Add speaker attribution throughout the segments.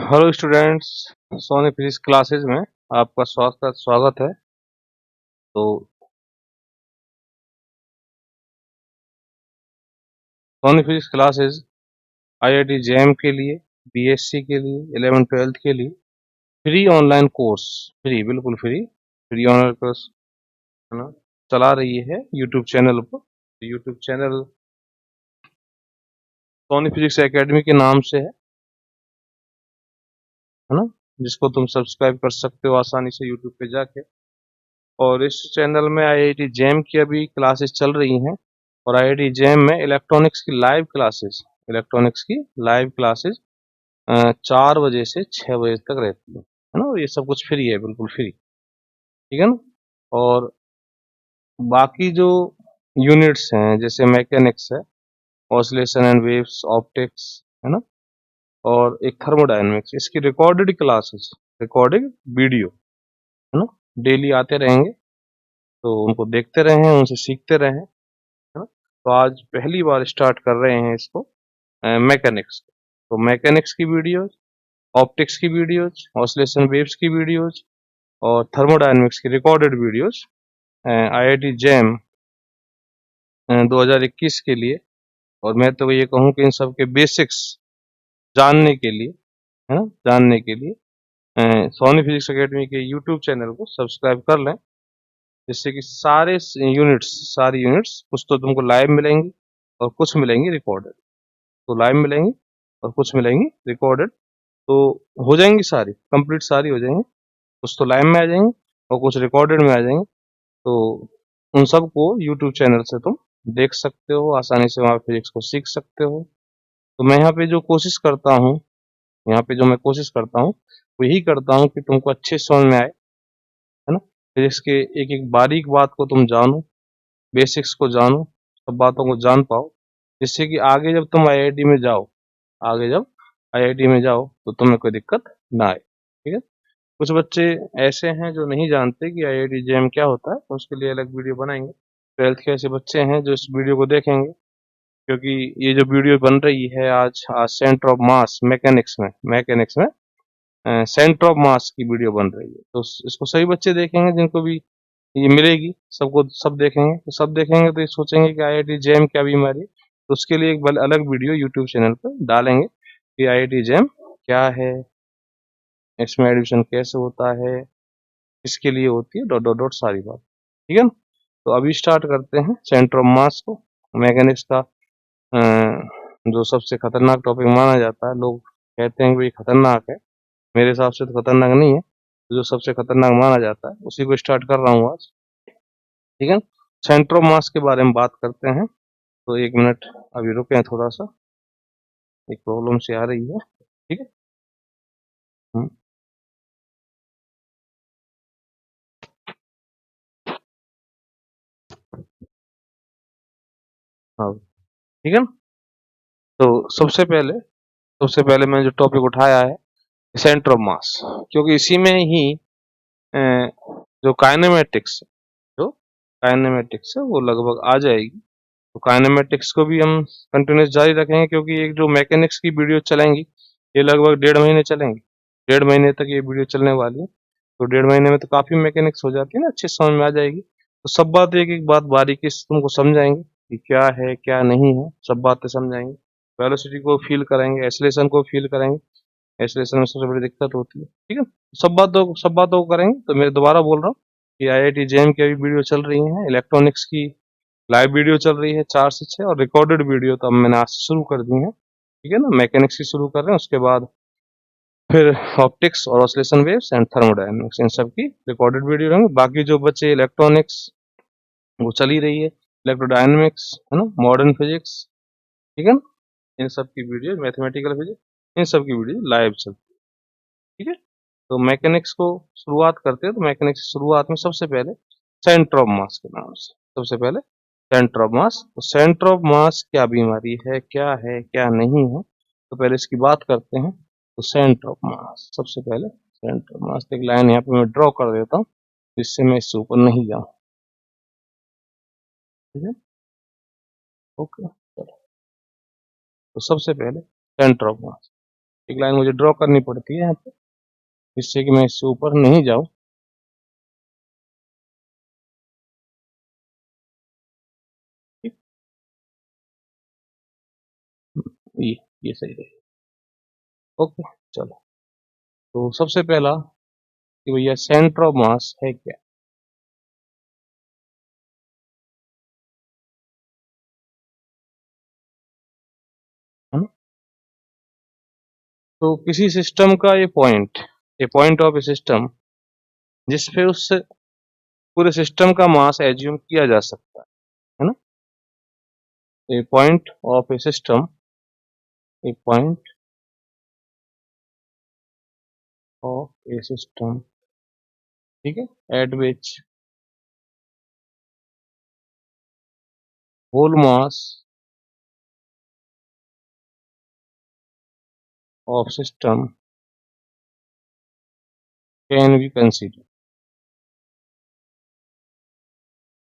Speaker 1: Hello students, Soni physics classes में आपका स्वागत स्वागत है। तो Soni physics classes IIT JM के लिए, बीएससी के लिए, 11th-12th के लिए फ्री ऑनलाइन कोर्स, फ्री बिल्कुल फ्री ऑनलाइन कोर्स है ना, चला रही है यूट्यूब चैनल पर। YouTube channel Soni physics academy के नाम से है ना, जिसको तुम सब्सक्राइब कर सकते हो आसानी से यूट्यूब पे जाके। और इस चैनल में आईआईटी जेएम की अभी क्लासेस चल रही हैं, और आईआईटी जेएम में इलेक्ट्रॉनिक्स की लाइव क्लासेस 4 बजे से 6 बजे तक रहती है ना। और ये सब कुछ फ्री है, बिल्कुल फ्री, ठीक है ना। और बाकी जो यूनिट्स हैं जैसे मैकेनिक्स है, ऑसिलेशन एंड वेव्स, ऑप्टिक्स है ना, और एक थर्मोडायनेमिक्स, इसकी रिकॉर्डेड क्लासेस, रिकॉर्डेड वीडियो है ना, डेली आते रहेंगे। तो उनको देखते रहें, उनसे सीखते रहें, है ना। तो आज पहली बार स्टार्ट कर रहे हैं इसको, मैकेनिक्स। तो मैकेनिक्स की वीडियोज, ऑप्टिक्स की वीडियोज, ऑसिलेशन वेव्स की वीडियोज और थर्मोडायनेमिक्स की रिकॉर्डेड वीडियोज आईआईटी जेएम 2021 के लिए। और मैं तो ये कहूँ कि इन सब के बेसिक्स जानने के लिए, है ना, जानने के लिए सोनी फिजिक्स एकेडमी के यूट्यूब चैनल को सब्सक्राइब कर लें, जिससे कि सारी यूनिट्स कुछ तो तुमको लाइव मिलेंगी और कुछ मिलेंगी रिकॉर्डेड। तो लाइव मिलेंगी और कुछ मिलेंगी रिकॉर्डेड, तो हो जाएंगी सारी कंप्लीट, सारी हो जाएंगी। कुछ तो लाइव में आ जाएंगी और कुछ रिकॉर्डेड में आ जाएंगी। तो उन सबको यूट्यूब चैनल से तुम देख सकते हो, आसानी से वहाँ फिजिक्स को सीख सकते हो। तो मैं यहाँ पे जो कोशिश करता हूँ, यहाँ पे जो मैं कोशिश करता हूँ वो यही करता हूँ कि तुमको अच्छे से समझ में आए, है ना। फिजिक्स के एक एक बारीक बात को तुम जानो, बेसिक्स को जानो, सब बातों को जान पाओ, जिससे कि आगे जब तुम आईआईटी में जाओ, आगे जब आईआईटी में जाओ तो तुम्हें कोई दिक्कत ना आए, ठीक है। कुछ बच्चे ऐसे हैं जो नहीं जानते कि आईआईटी जेएम क्या होता है, तो उसके लिए अलग वीडियो बनाएंगे। 12th के ऐसे बच्चे हैं जो इस वीडियो को देखेंगे, क्योंकि ये जो वीडियो बन रही है आज आज सेंटर ऑफ मास मैकेनिक्स में सेंटर ऑफ मास की वीडियो बन रही है। तो इसको सभी बच्चे देखेंगे जिनको भी ये मिलेगी, सबको सब देखेंगे। तो सब देखेंगे तो ये सोचेंगे कि आईआईटी जेएम क्या बीमारी है। तो उसके लिए एक अलग वीडियो यूट्यूब चैनल पर डालेंगे कि आईआईटी जेएम क्या है, इसमें एडमिशन कैसे होता है, किसके लिए होती है, डॉट डॉट डॉट सारी बात, ठीक है ना। तो अभी स्टार्ट करते हैं सेंटर ऑफ मास को। मैकेनिक्स का जो सबसे खतरनाक टॉपिक माना जाता है, लोग कहते हैं कि भाई खतरनाक है, मेरे हिसाब से तो खतरनाक नहीं है। तो जो सबसे खतरनाक माना जाता है उसी को स्टार्ट कर रहा हूँ आज, ठीक है। सेंटर ऑफ मास के बारे में बात करते हैं। तो 1 मिनट अभी रुके, थोड़ा सा एक प्रॉब्लम से आ रही है, ठीक है। हम्म, हाँ, ठीक है ना। तो सबसे पहले मैंने जो टॉपिक उठाया है सेंटर ऑफ मास, क्योंकि इसी में ही अ, जो काइनेमेटिक्स है वो लगभग आ जाएगी। तो काइनेमेटिक्स को भी हम कंटिन्यूस जारी रखेंगे, क्योंकि एक जो मैकेनिक्स की वीडियो चलेंगी ये लगभग 1.5 महीने चलेंगी। 1.5 महीने तक ये वीडियो चलने वाली है। तो 1.5 महीने में तो काफी मैकेनिक्स हो जाती है ना, अच्छे से समझ में आ जाएगी। तो सब बात एक एक बात बारीकी से तुमको समझाएंगे कि क्या है क्या नहीं है, सब बातें समझाएंगे। वेलोसिटी को फील कराएंगे, एक्सेलरेशन को फील कराएंगे। एक्सेलरेशन में सबसे बड़ी दिक्कत होती है, ठीक है। सब बातों को करेंगे। तो मैं दोबारा बोल रहा हूँ कि आईआईटी जेएम की अभी वीडियो चल रही है, इलेक्ट्रॉनिक्स की लाइव वीडियो चल रही है 4 से 6, और रिकॉर्डेड वीडियो तो अब मैंने आज से शुरू कर दी है, ठीक है ना। मैकेनिक्स की शुरू कर रहे हैं, उसके बाद फिर ऑप्टिक्स और ऑसिलेशन वेव्स एंड थर्मोडायनेमिक्स, इन सब की रिकॉर्डेड वीडियो रहेंगे। बाकी जो बचे इलेक्ट्रॉनिक्स वो चली रही है, इलेक्ट्रोडायनेमिक्स है ना, मॉडर्न फिजिक्स, ठीक है ना, इन सब की वीडियो, मैथमेटिकल फिजिक्स, इन सब की वीडियो लाइव चल, ठीक है। तो मैकेनिक्स को शुरुआत करते हैं। तो मैकेनिक्स की शुरुआत में सबसे पहले सेंटर ऑफ मास के नाम से, सबसे पहले सेंटर ऑफ मास। तो सेंटर ऑफ मास क्या बीमारी है क्या नहीं है, तो पहले इसकी बात करते हैं। तो सेंटर ऑफ मास, सबसे पहले सेंटर ऑफ मास एक लाइन यहाँ पे मैं ड्रॉ कर देता हूँ, जिससे मैं इससे ऊपर नहीं जाऊँ, ठीक है। ओके, तो सबसे पहले सेंटर ऑफ मास। एक लाइन मुझे ड्रॉ करनी पड़ती है यहाँ पे, जिससे कि मैं इससे ऊपर नहीं जाऊं। ठीक, ये सही रहेगा। ओके, चलो। तो सबसे पहला कि भैया सेंटर ऑफ मास है क्या, है ना। तो किसी सिस्टम का ये पॉइंट ऑफ ए सिस्टम जिसपे उस पूरे सिस्टम का मास एज्यूम किया जा सकता है ना। A point of a system, a point of a system, ठीक है, at which whole mass of system can be consider,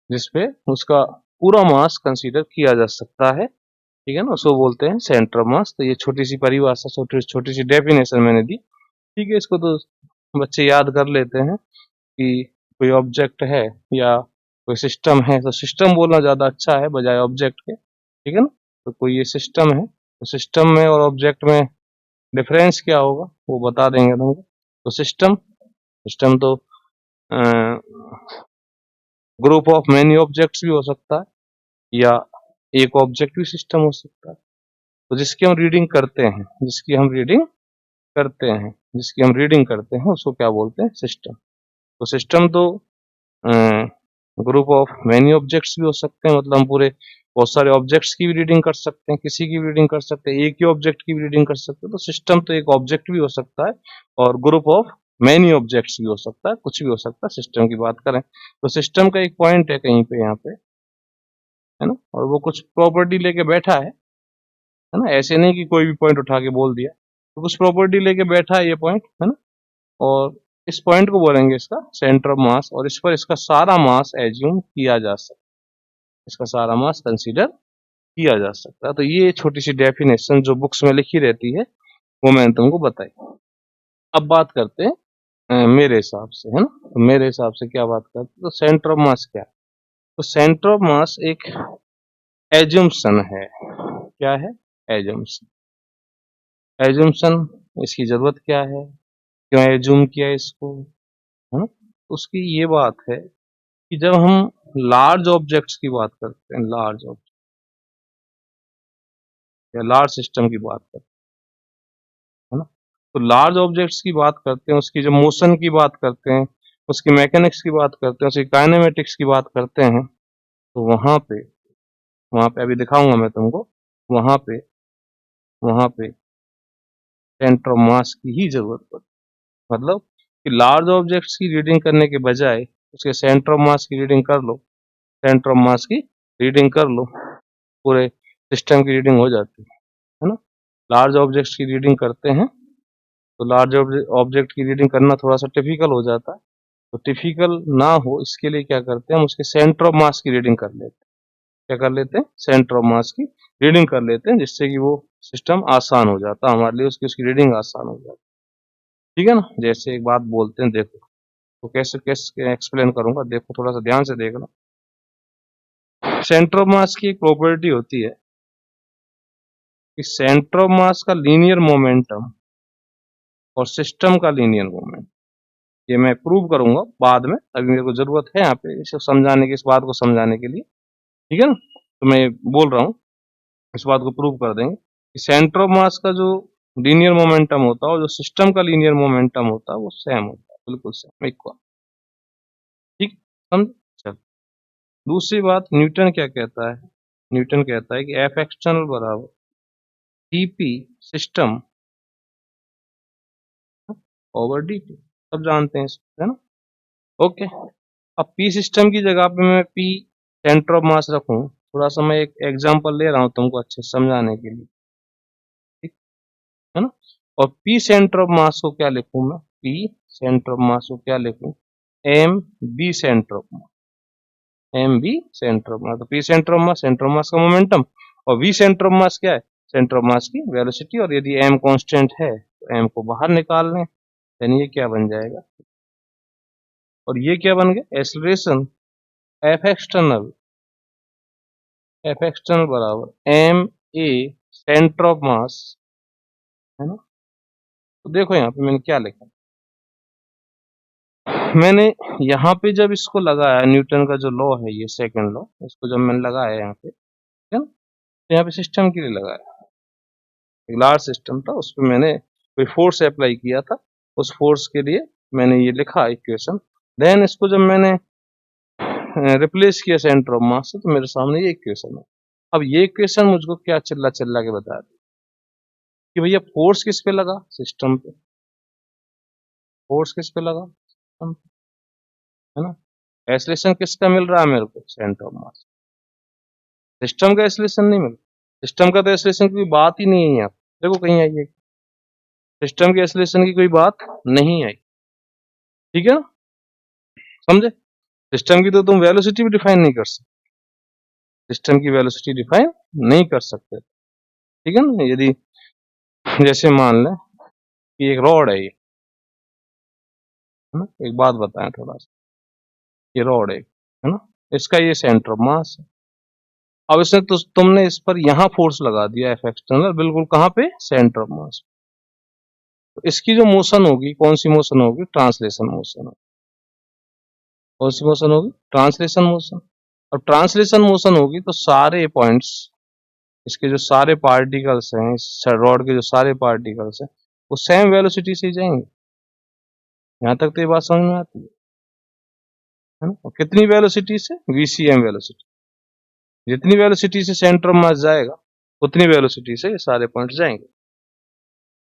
Speaker 1: जिसपे उसका पूरा मास कंसीडर किया जा सकता है, ठीक है ना, उसको बोलते हैं सेंटर ऑफ मास। तो ये छोटी सी परिभाषा, छोटी छोटी सी डेफिनेशन मैंने दी, ठीक है। इसको तो बच्चे याद कर लेते हैं कि कोई ऑब्जेक्ट है या कोई सिस्टम है, तो सिस्टम बोलना ज्यादा अच्छा है बजाय ऑब्जेक्ट के, ठीक है ना। तो कोई ये सिस्टम है, तो सिस्टम में और ऑब्जेक्ट में डिफरेंस क्या होगा वो बता देंगे तुमको। तो सिस्टम सिस्टम तो ग्रुप ऑफ मेनी ऑब्जेक्ट्स भी हो सकता है, या एक ऑब्जेक्ट भी सिस्टम हो सकता है। तो जिसकी हम रीडिंग करते हैं, जिसकी हम रीडिंग करते हैं उसको क्या बोलते हैं, सिस्टम। तो सिस्टम तो ग्रुप ऑफ मेनी ऑब्जेक्ट्स भी हो सकते हैं, मतलब हम पूरे बहुत सारे ऑब्जेक्ट्स की भी रीडिंग कर सकते हैं, किसी की भी रीडिंग कर सकते हैं, एक ही ऑब्जेक्ट की भी रीडिंग कर सकते हैं। तो सिस्टम तो एक ऑब्जेक्ट भी हो सकता है और ग्रुप ऑफ मेनी ऑब्जेक्ट्स भी हो सकता है, कुछ भी हो सकता है। सिस्टम की बात करें तो सिस्टम का एक पॉइंट है कहीं पे यहाँ पे, है ना, और वो कुछ प्रॉपर्टी लेके बैठा है ना। ऐसे नहीं कि कोई भी पॉइंट उठा के बोल दिया, तो कुछ प्रॉपर्टी लेके बैठा है ये पॉइंट, है ना। और इस पॉइंट को बोलेंगे इसका सेंटर ऑफ मास, और इस पर इसका सारा मास एज्यूम किया जा सकता है, इसका सारा मास कंसीडर किया जा सकता है। तो ये छोटी सी डेफिनेशन जो बुक्स में लिखी रहती है वो मैंने तुमको बताई। अब बात करते हैं मेरे हिसाब से, है ना। तो मेरे हिसाब से क्या बात करते हैं, तो सेंटर ऑफ मास क्या है। तो सेंटर ऑफ मास एक एज्यूम्शन है। क्या है, एज्यूम्शन। एज्यूम्शन, इसकी जरूरत क्या है, क्यों एज्यूम किया इसको, है ना। उसकी ये बात है कि जब हम लार्ज ऑब्जेक्ट्स की बात करते हैं, लार्ज ऑब्जेक्ट या लार्ज सिस्टम की बात करते हैं, है ना। तो लार्ज ऑब्जेक्ट्स की बात करते हैं, उसकी जब मोशन की बात करते हैं, उसकी मैकेनिक्स की बात करते हैं, उसकी काइनेमेटिक्स की बात करते हैं, तो वहां पे अभी दिखाऊंगा मैं तुमको, वहां पे वहां पे सेंटर ऑफ मास की ही जरूरत पड़ती है। मतलब कि लार्ज ऑब्जेक्ट्स की रीडिंग करने के बजाय उसके सेंटर ऑफ मास की रीडिंग कर लो, सेंटर ऑफ मास की रीडिंग कर लो, पूरे सिस्टम की रीडिंग हो जाती है ना। लार्ज ऑब्जेक्ट्स की रीडिंग करते हैं तो लार्ज ऑब्जेक्ट की रीडिंग करना थोड़ा सा टिफिकल हो जाता है। तो टिफिकल ना हो इसके लिए क्या करते हैं, हम उसके सेंटर ऑफ मास की रीडिंग कर लेते हैं। क्या कर लेते हैं, सेंटर ऑफ मास की रीडिंग कर लेते हैं, जिससे कि वो सिस्टम आसान हो जाता है हमारे लिए, उसकी उसकी रीडिंग आसान हो जाती है, ठीक है ना। जैसे एक बात बोलते हैं, देखो तो कैसे कैसे एक्सप्लेन करूंगा, देखो थोड़ा सा ध्यान से देखना। सेंटर ऑफ मास की एक प्रॉपर्टी होती है कि सेंटर ऑफ मास का लीनियर मोमेंटम और सिस्टम का लीनियर मोमेंटम, ये मैं प्रूव करूंगा बाद में, अभी मेरे को जरूरत है यहाँ पे इसे समझाने की, इस बात को समझाने के लिए, ठीक है ना। तो मैं बोल रहा हूँ, इस बात को प्रूव कर देंगे कि सेंटर ऑफ मास का जो लीनियर मोमेंटम होता है और जो सिस्टम का लीनियर मोमेंटम होता है वो सेम होता है, बिल्कुल सेम, इक्वल, ठीक, समझ। चल, दूसरी बात, न्यूटन क्या कहता है, न्यूटन कहता है कि एफ एक्सटर्नल बराबर TP system over D P, सब जानते हैं इसको, है ना। ओके, अब पी सिस्टम की जगह पे मैं पी सेंटर ऑफ मास रखूं, थोड़ा सा मैं एक एग्जांपल ले रहा हूं तुमको अच्छे से समझाने के लिए, ठीक है ना। और पी सेंटर ऑफ मास को क्या लिखूं मैं, पी सेंटर ऑफ मास को क्या लिखूं, M B centre of mass, M B centre of mass. तो P centre of mass, centre of mass का मोमेंटम, और वी सेंटर ऑफ मास क्या है, सेंटर ऑफ मास की वेलोसिटी, और यदि m कांस्टेंट है तो m को बाहर निकाल लें, यानी ये क्या बन जाएगा, और ये क्या बन गया, एक्सेलरेशन एफ एक्सटर्नल बराबर M A centre of mass, है ना। तो देखो यहाँ पे मैंने क्या लिखा, मैंने यहाँ पे जब इसको लगाया, न्यूटन का जो लॉ है, ये सेकंड लॉ, इसको जब मैंने लगाया यहाँ पे, है ना, तो यहाँ पे सिस्टम के लिए लगाया, एक लार्ज सिस्टम था, उस पर मैंने कोई फोर्स अप्लाई किया था, उस फोर्स के लिए मैंने ये लिखा इक्वेशन। देन इसको जब मैंने रिप्लेस किया सेंटर ऑफ मास से, तो मेरे सामने ये इक्वेशन है। अब ये इक्वेशन मुझको क्या चिल्ला चिल्ला के बता दी कि भैया फोर्स किस पे लगा, सिस्टम पे, फोर्स किस पे लगा, सिस्टम पे, है ना। एक्सेलरेशन किसका मिल रहा है मेरे को, सेंटर ऑफ मास। सिस्टम का एक्सेलरेशन नहीं मिल, सिस्टम का तो एक्सेलरेशन की कोई बात ही नहीं है यहाँ, देखो कहीं आई है, सिस्टम के एक्सेलरेशन की कोई बात नहीं आई, ठीक है ना, समझे। सिस्टम की तो तुम वेलोसिटी भी डिफाइन नहीं कर सकते, सिस्टम की वेलोसिटी डिफाइन नहीं कर सकते, ठीक है ना। यदि जैसे मान लें कि एक रॉड है ये, है ना, एक बात बताएं थोड़ा सा, ये रॉड है ना, इसका ये सेंटर ऑफ मास है। अब इसने तो तुमने इस पर यहाँ फोर्स लगा दिया एफ एक्सटर्नल, बिल्कुल कहाँ पे, सेंटर ऑफ मास। तो इसकी जो मोशन होगी, कौन सी मोशन होगी, ट्रांसलेशन मोशन होगी। कौन सी मोशन होगी, ट्रांसलेशन मोशन। और ट्रांसलेशन मोशन होगी तो सारे पॉइंट्स, इसके जो सारे पार्टिकल्स हैं, इस रॉड के जो सारे पार्टिकल्स हैं, वो सेम वेलोसिटी से ही जाएंगे। यहाँ तक तो ये बात समझ में आती है ना। और कितनी वेलोसिटी से, वीसीएम वेलोसिटी, जितनी वेलोसिटी से सेंटर ऑफ मास जाएगा उतनी वेलोसिटी से ये सारे पॉइंट जाएंगे,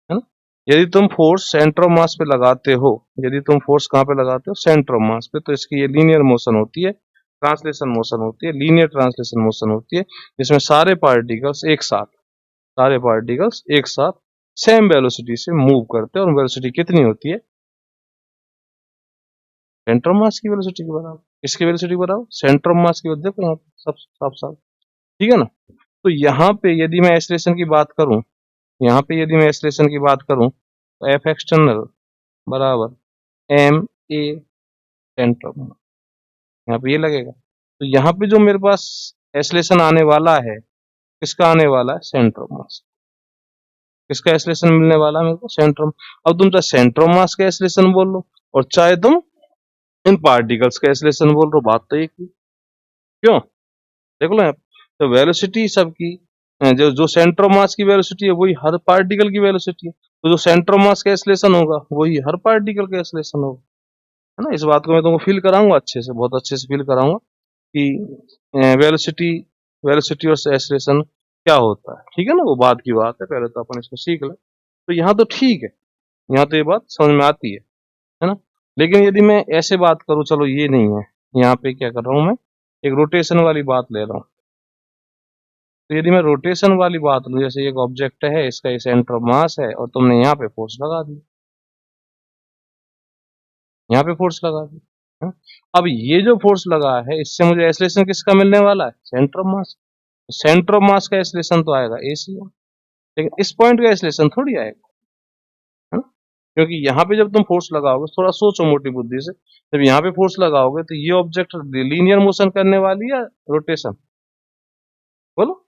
Speaker 1: है ना। यदि तुम फोर्स सेंटर ऑफ मास पे लगाते हो, यदि तुम फोर्स कहाँ पे लगाते हो, सेंटर ऑफ मास पे, तो इसकी ये लीनियर मोशन होती है, ट्रांसलेशन मोशन होती है, लीनियर ट्रांसलेशन मोशन होती है, जिसमें सारे पार्टिकल्स एक साथ, सारे पार्टिकल्स एक साथ सेम वेलोसिटी से मूव करते हैं, और वेलोसिटी कितनी होती है, सेंटर ऑफ मास की वेलोसिटी के बराबर। किसकी वेलोसिटी के बराबर, सेंटर ऑफ मास की। देखो यहाँ पे सब साफ साफ, ठीक है ना। तो यहाँ पे यदि मैं एक्सेलरेशन की बात करूं, यहाँ पे यदि मैं एक्सेलरेशन की बात करूं, तो एफ एक्सटर्नल बराबर M A centre of mass, यहाँ पे ये लगेगा। तो यहाँ पे जो मेरे पास एक्सेलरेशन आने वाला है, किसका आने वाला है, सेंटर ऑफ मास। किसका एक्सेलरेशन मिलने वाला है मेरे को, सेंटर ऑफ। अब तुम चाहे सेंटर ऑफ मास का एक्सेलरेशन बोल लो, और चाहे तुम इन पार्टिकल्स का एक्सेलरेशन बोल रहे हो, बात तो एक ही, क्यों, देख लो। तो वेलोसिटी सबकी, जो जो सेंटर ऑफ मास की वेलोसिटी है वही हर पार्टिकल की वेलोसिटी है, तो जो सेंटर ऑफ मास का एक्सेलरेशन होगा वही हर पार्टिकल का एक्सेलरेशन होगा, है ना। इस बात को मैं तुमको फील कराऊंगा अच्छे से, बहुत अच्छे से फील कराऊंगा कि वेलोसिटी, वेलोसिटी और एक्सेलरेशन क्या होता है, ठीक है ना। वो बात की बात है, पहले तो अपन इसको सीख लें। तो यहाँ तो ठीक है, यहाँ तो ये बात समझ में आती है ना। लेकिन यदि मैं ऐसे बात करूँ, चलो ये नहीं है, यहाँ पे क्या कर रहा हूँ मैं, एक रोटेशन वाली बात ले रहा हूँ। तो यदि मैं रोटेशन वाली बात लूँ, जैसे एक ऑब्जेक्ट है, इसका ये सेंटर ऑफ मास है, और तुमने यहाँ पे फोर्स लगा दी, यहाँ पे फोर्स लगा दी, है? अब ये जो फोर्स लगा है, इससे मुझे एक्सेलरेशन किसका मिलने वाला है, centre of mass. Centre of mass का एक्सेलरेशन तो आएगा एसी, लेकिन इस पॉइंट का एक्सेलरेशन थोड़ी आएगा, है ना। क्योंकि यहाँ पे जब तुम फोर्स लगाओगे, थोड़ा सोचो मोटी बुद्धि से, जब यहाँ पे फोर्स लगाओगे तो ये ऑब्जेक्ट लीनियर मोशन करने वाली है, रोटेशन, बोलो,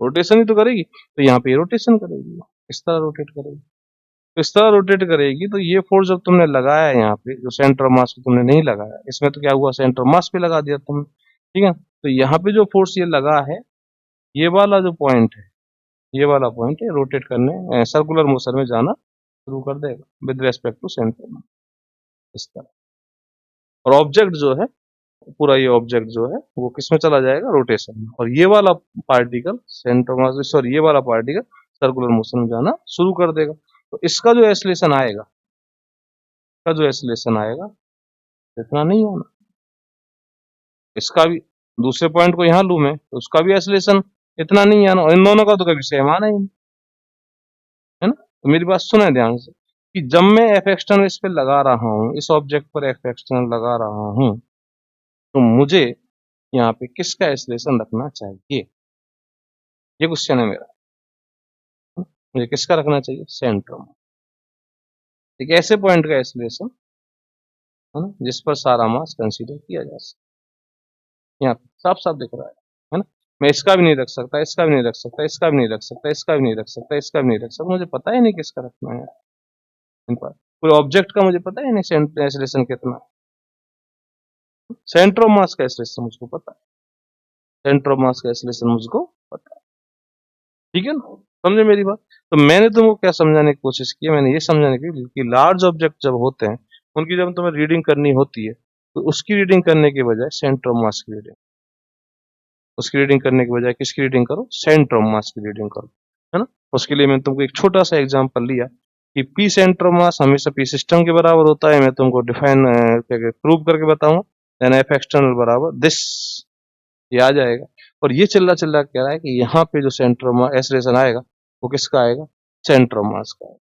Speaker 1: रोटेशन ही तो करेगी। तो यहाँ पे रोटेशन करेगी, इस तरह रोटेट करेगी, तो इस तरह रोटेट करेगी। तो ये फोर्स जब तुमने लगाया यहाँ पे, जो सेंटर ऑफ मास पे तुमने नहीं लगाया, इसमें तो क्या हुआ, सेंटर ऑफ मास पे लगा दिया तुमने, ठीक है। तो यहाँ पे जो फोर्स ये लगा है, ये वाला जो पॉइंट है, ये वाला पॉइंट है, रोटेट करने, सर्कुलर मोशन में जाना शुरू कर देगा विद रेस्पेक्ट टू सेंटर, इस तरह। और ऑब्जेक्ट जो है, पूरा ये ऑब्जेक्ट जो है वो किस में चला जाएगा, रोटेशन में। और ये वाला पार्टिकल सेंटर मास, सॉरी, ये वाला पार्टिकल सर्कुलर मोशन में जाना शुरू कर देगा। तो इसका जो एक्सेलरेशन आएगा, इसका जो एक्सेलरेशन आएगा, इतना नहीं होना, इसका भी, दूसरे पॉइंट को यहाँ लूं मैं, तो उसका भी एक्सेलरेशन इतना नहीं आना, और इन दोनों का तो कभी सेम आना ही नहीं, है ना। तो मेरी बात सुने ध्यान से, कि जब मैं एफ एक्सटर्नल इस पे लगा रहा हूँ, इस ऑब्जेक्ट पर एफ एक्सटर्नल लगा रहा हूँ, तो मुझे यहाँ पे किसका एक्सेलरेशन रखना चाहिए, ये क्वेश्चन है मेरा। मुझे किसका रखना चाहिए, सेंट्रोम। एक ऐसे पॉइंट का एक्सेलरेशन है ना जिस पर सारा मास कंसीडर किया जा सकता है। यहाँ साफ साफ दिख रहा है ना। मैं इसका भी नहीं रख सकता, इसका भी नहीं रख सकता, इसका भी नहीं रख सकता, इसका भी नहीं रख सकता, इसका भी नहीं रख सकता, मुझे पता ही नहीं किसका रखना है इन पर। कोई ऑब्जेक्ट का मुझे पता ही नहीं एक्सेलरेशन कितना है। सेंटर ऑफ मास का एक्सेलरेशन मुझको पता है, सेंटर ऑफ मास का एक्सेलरेशन मुझको पता है। ठीक है ना, समझे मेरी बात। तो मैंने तुमको क्या समझाने की कोशिश की, मैंने ये समझाने की कि लार्ज ऑब्जेक्ट जब होते हैं उनकी जब तुम्हें रीडिंग करनी होती है तो उसकी रीडिंग करने के बजाय सेंटर ऑफ मास की रीडिंग, उसकी रीडिंग करने के बजाय किसकी रीडिंग करो, सेंटर ऑफ मास की रीडिंग करो, है ना। उसके लिए मैंने तुमको एक छोटा सा एग्जांपल लिया कि पी सेंटर ऑफ मास हमेशा पी सिस्टम के बराबर होता है। मैं तुमको डिफाइन प्रूव करके बताऊंगा, देन एफ एक्सटर्नल बराबर दिस, ये आ जाएगा। और ये चिल्ला चिल्ला कह रहा है कि यहाँ पे जो सेंटर ऑफ मास एक्सेलरेशन आएगा वो किसका आएगा, सेंटर ऑफ मास का आएगा।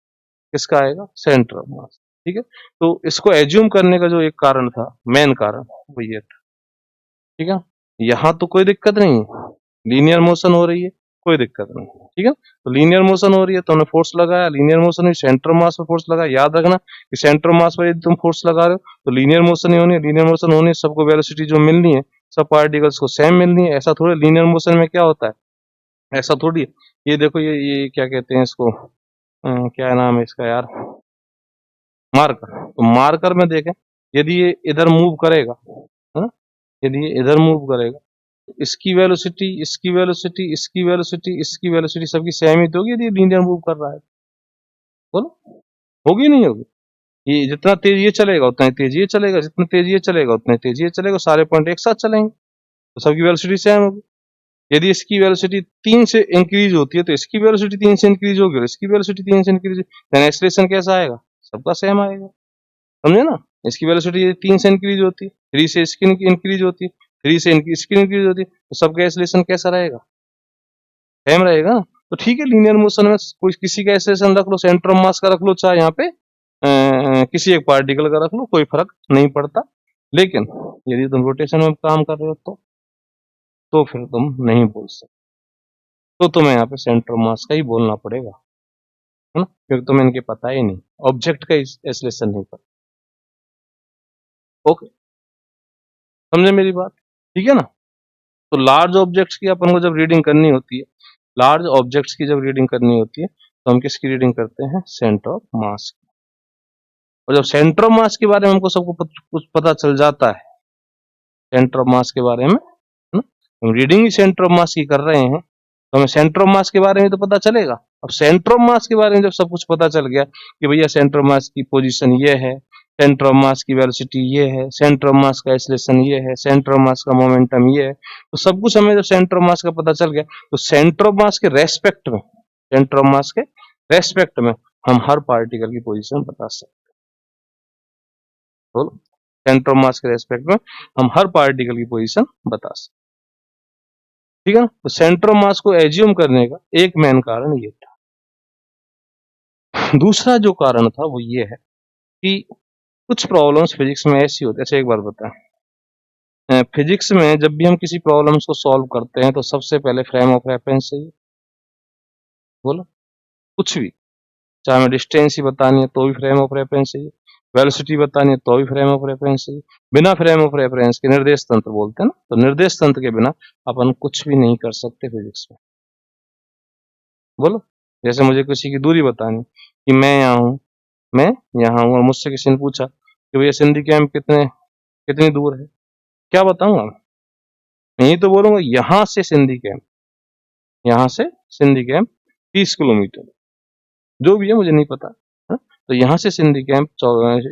Speaker 1: किसका आएगा, सेंटर ऑफ मास। ठीक है, तो इसको एज्यूम करने का जो एक कारण था, मेन कारण वो ये था। ठीक है, यहाँ तो कोई दिक्कत नहीं है, लीनियर मोशन हो रही है, कोई दिक्कत नहीं। ठीक है, तो लीनियर मोशन हो रही है तो हमने फोर्स लगाया, लीनियर मोशन हुई, सेंटर मास पर फोर्स लगाया। याद रखना कि सेंटर मास पर यदि तुम फोर्स लगा रहे हो तो लीनियर मोशन ही होनी है, लीनियर मोशन होनी है, सबको वेलोसिटी जो मिलनी है सब पार्टिकल्स को सेम मिलनी है। ऐसा थोड़ी लीनियर मोशन में क्या होता है, ऐसा थोड़ी है। ये देखो ये क्या कहते हैं इसको, क्या नाम है इसका यार, मार्कर। तो मार्कर में देखें यदि ये इधर मूव करेगा, है, यदि ये इधर मूव करेगा इसकी वेलोसिटी, इसकी वेलोसिटी, इसकी वेलोसिटी, इसकी वेलोसिटी सबकी सेम ही तो होगी यदि लीनियर मूव कर रहा है। बोलो होगी नहीं होगी, ये जितना तेज ये चलेगा उतना ही तेज ये चलेगा, जितना तेज ये चलेगा उतना ही तेज ये चलेगा, सारे पॉइंट एक साथ चलेंगे तो सबकी वेलोसिटी सेम होगी। यदि इसकी वेलोसिटी 3 से इंक्रीज होती है तो इसकी वेलोसिटी 3 से इंक्रीज होगी और इसकी वेलोसिटी 3 से इंक्रीज, देन एक्सेलरेशन कैसा आएगा, सबका सेम आएगा। समझे ना, इसकी वेलोसिटी 3 से इंक्रीज होती है, 3 से इसकी इंक्रीज होती है, 3 से इसकी इंक्रीज होती है, तो सबका एक्सेलरेशन कैसा रहेगा, सेम रहेगा ना। तो ठीक है, लीनियर मोशन में कोई किसी का एक्सेलरेशन रख लो, सेंटर ऑफ मास का रख लो, चाहे यहाँ पे किसी एक पार्टिकल का रख लो, कोई फर्क नहीं पड़ता। लेकिन यदि तुम रोटेशन में काम कर रहे हो तो फिर तुम नहीं बोल सकते, तो तुम्हें यहाँ पे सेंटर ऑफ मास का ही बोलना पड़ेगा, है ना, क्योंकि तुम्हें इनके पता ही नहीं, ऑब्जेक्ट का एक्सेलरेशन नहीं पता। ओके, समझे मेरी बात, ठीक है ना। तो लार्ज ऑब्जेक्ट्स की अपन को जब रीडिंग करनी होती है, लार्ज ऑब्जेक्ट्स की जब रीडिंग करनी होती है तो हम किसकी रीडिंग करते हैं, सेंटर ऑफ मास। और जब सेंटर ऑफ मास के बारे में हमको सबको कुछ पता चल जाता है, सेंटर ऑफ मास के बारे में, है ना, हम रीडिंग ही सेंटर ऑफ मास की कर रहे हैं तो हमें सेंटर ऑफ मास के बारे में तो पता चलेगा। अब सेंटर ऑफ मास के बारे में जब सब कुछ पता चल गया कि भैया सेंटर ऑफ मास की पोजीशन ये है, सेंटर ऑफ मास की वेलोसिटी ये है, सेंटर ऑफ मास का एक्सेलरेशन ये है, सेंटर ऑफ मास का मोमेंटम ये है, तो सब कुछ हमें जब सेंटर ऑफ मास का पता चल गया तो सेंटर ऑफ मास के रेस्पेक्ट में, सेंटर ऑफ मास के रेस्पेक्ट में हम हर पार्टिकल की पोजीशन बता सकते हैं। सेंटर ऑफ मास के रेस्पेक्ट में हम हर पार्टिकल की पोजीशन बता सकते, ठीक है ना। तो सेंटर ऑफ मास को एज्यूम करने का एक मेन कारण ये था। दूसरा जो कारण था वो ये है कि कुछ प्रॉब्लम्स फिजिक्स में ऐसी होती है। अच्छा एक बार बताएं, फिजिक्स में जब भी हम किसी प्रॉब्लम्स को सॉल्व करते हैं तो सबसे पहले फ्रेम ऑफ रेफरेंस चाहिए। बोलो, कुछ भी, चाहे हमें डिस्टेंस ही बतानी है तो भी फ्रेम ऑफ रेफरेंस चाहिए, वेलोसिटी बतानी है तो भी फ्रेम ऑफ रेफरेंस चाहिए। बिना फ्रेम ऑफ रेफरेंस के निर्देश तंत्र बोलते हैं ना, तो निर्देश तंत्र के बिना अपन कुछ भी नहीं कर सकते फिजिक्स में। बोलो, जैसे मुझे किसी की दूरी बतानी कि मैं यहाँ हूँ, मैं यहाँ हूँ और मुझसे किसी ने पूछा कि भैया सिंधी कैंप कितनी दूर है, क्या बताऊंगा मैं यही तो बोलूंगा यहाँ से सिंधी कैंप, यहाँ से सिंधी कैंप 30 किलोमीटर, जो भी है मुझे नहीं पता, है? तो यहाँ से सिंधी कैंप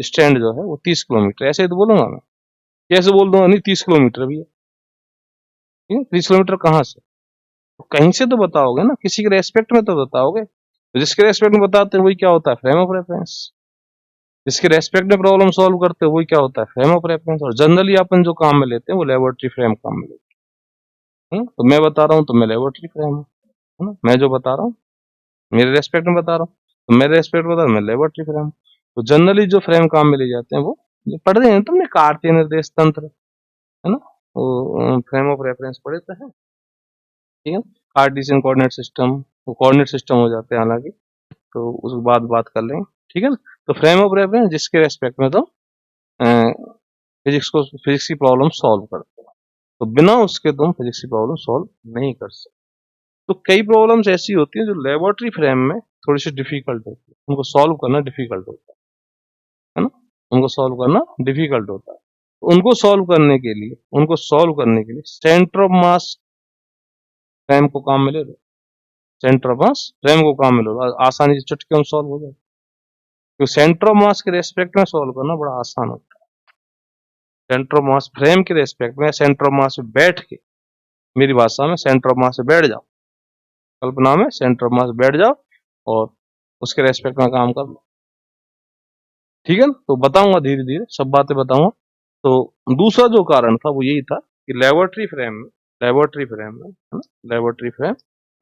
Speaker 1: स्टैंड जो है वो 30 किलोमीटर, ऐसे ही तो बोलूंगा मैं, कैसे बोल दूंगा नहीं 30 किलोमीटर भी है, 30 किलोमीटर कहाँ से, तो कहीं से तो बताओगे ना, किसी के रेस्पेक्ट में तो बताओगे। तो जिसके रेस्पेक्ट में बताते हैं वही क्या होता है, फ्रेम ऑफ रेफरेंस। जिसके रेस्पेक्ट में प्रॉब्लम सॉल्व करते हैं वही क्या होता है, फ्रेम ऑफ रेफरेंस। और जनरली अपन जो काम में लेते हैं वो लेबोरेटरी फ्रेम काम में लेते हैं। तो मैं बता रहा हूँ तो मैं लेबोरेटरी फ्रेम हूँ, है ना, मैं जो बता रहा हूँ मेरे रेस्पेक्ट में बता रहा हूँ, तो मेरे रेस्पेक्ट में बता रहा हूँ मैं लेबोरेटरी फ्रेम। तो जनरली जो फ्रेम काम में ले जाते हैं वो पढ़ रहे हैं तुमने, कार्तीय निर्देश तंत्र, है ना, वो फ्रेम ऑफ रेफरेंस पढ़े तो है, ठीक है। कार्टेशियन कोऑर्डिनेट सिस्टम, वो कोऑर्डिनेट सिस्टम हो जाते हैं हालांकि, तो उसके बाद बात कर लेंगे, ठीक है ना। तो फ्रेम ऑफ रेफरेंस जिसके रेस्पेक्ट में तो फिजिक्स की प्रॉब्लम सॉल्व करते हो, तो बिना उसके तुम फिजिक्स की प्रॉब्लम सॉल्व नहीं कर सकते। तो कई प्रॉब्लम्स ऐसी होती हैं जो लेबोरेटरी फ्रेम में थोड़ी सी डिफिकल्ट होती है, उनको सॉल्व करना डिफिकल्ट होता है ना, उनको सॉल्व करना डिफिकल्ट होता है। तो उनको सॉल्व करने के लिए सेंटर ऑफ मास फ्रेम को काम में ले लो, सेंटर ऑफ मास फ्रेम को काम में लो, आसानी से चुटकी में सॉल्व हो जाए। तो सेंटर ऑफ मास के रेस्पेक्ट में सॉल्व करना बड़ा आसान होता है। सेंटर ऑफ मास फ्रेम के रेस्पेक्ट में सेंटर ऑफ मास पे बैठ के, मेरी भाषा में सेंटर ऑफ मास से बैठ जाओ, कल्पना में सेंटर ऑफ मास बैठ जाओ और उसके रेस्पेक्ट में काम कर लो, ठीक है ना। तो बताऊंगा धीरे धीरे सब बातें बताऊंगा। तो दूसरा जो कारण था वो यही था कि लेबोरेटरी फ्रेम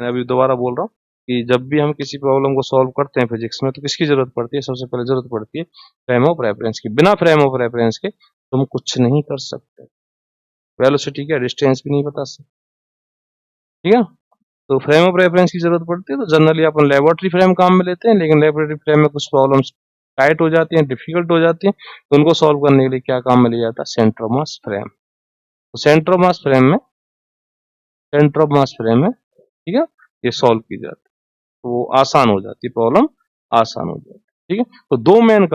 Speaker 1: मैं अभी दोबारा बोल रहा हूँ कि जब भी हम किसी प्रॉब्लम को सॉल्व करते हैं फिजिक्स में तो किसकी जरूरत पड़ती है, सबसे पहले जरूरत पड़ती है फ्रेम ऑफ रेफरेंस की। बिना फ्रेम ऑफ रेफरेंस के तुम कुछ नहीं कर सकते, वेलोसिटी का डिस्टेंस भी नहीं बता सकते, ठीक है। तो फ्रेम ऑफ रेफरेंस की जरूरत पड़ती है, तो जनरली अपन लेबोरेटरी फ्रेम काम में लेते हैं, लेकिन लेबोरेटरी फ्रेम में कुछ प्रॉब्लम्स टाइट हो जाती हैं, डिफिकल्ट हो जाती हैं, तो उनको सॉल्व करने के लिए क्या काम में लिया जाता है, सेंटर ऑफ मास फ्रेम। तो सेंटर ऑफ मास फ्रेम में ठीक है ये सॉल्व की जाती है, तो वो आसान हो जाती है, प्रॉब्लम आसान हो जाती है, ठीक है। तो दो मेन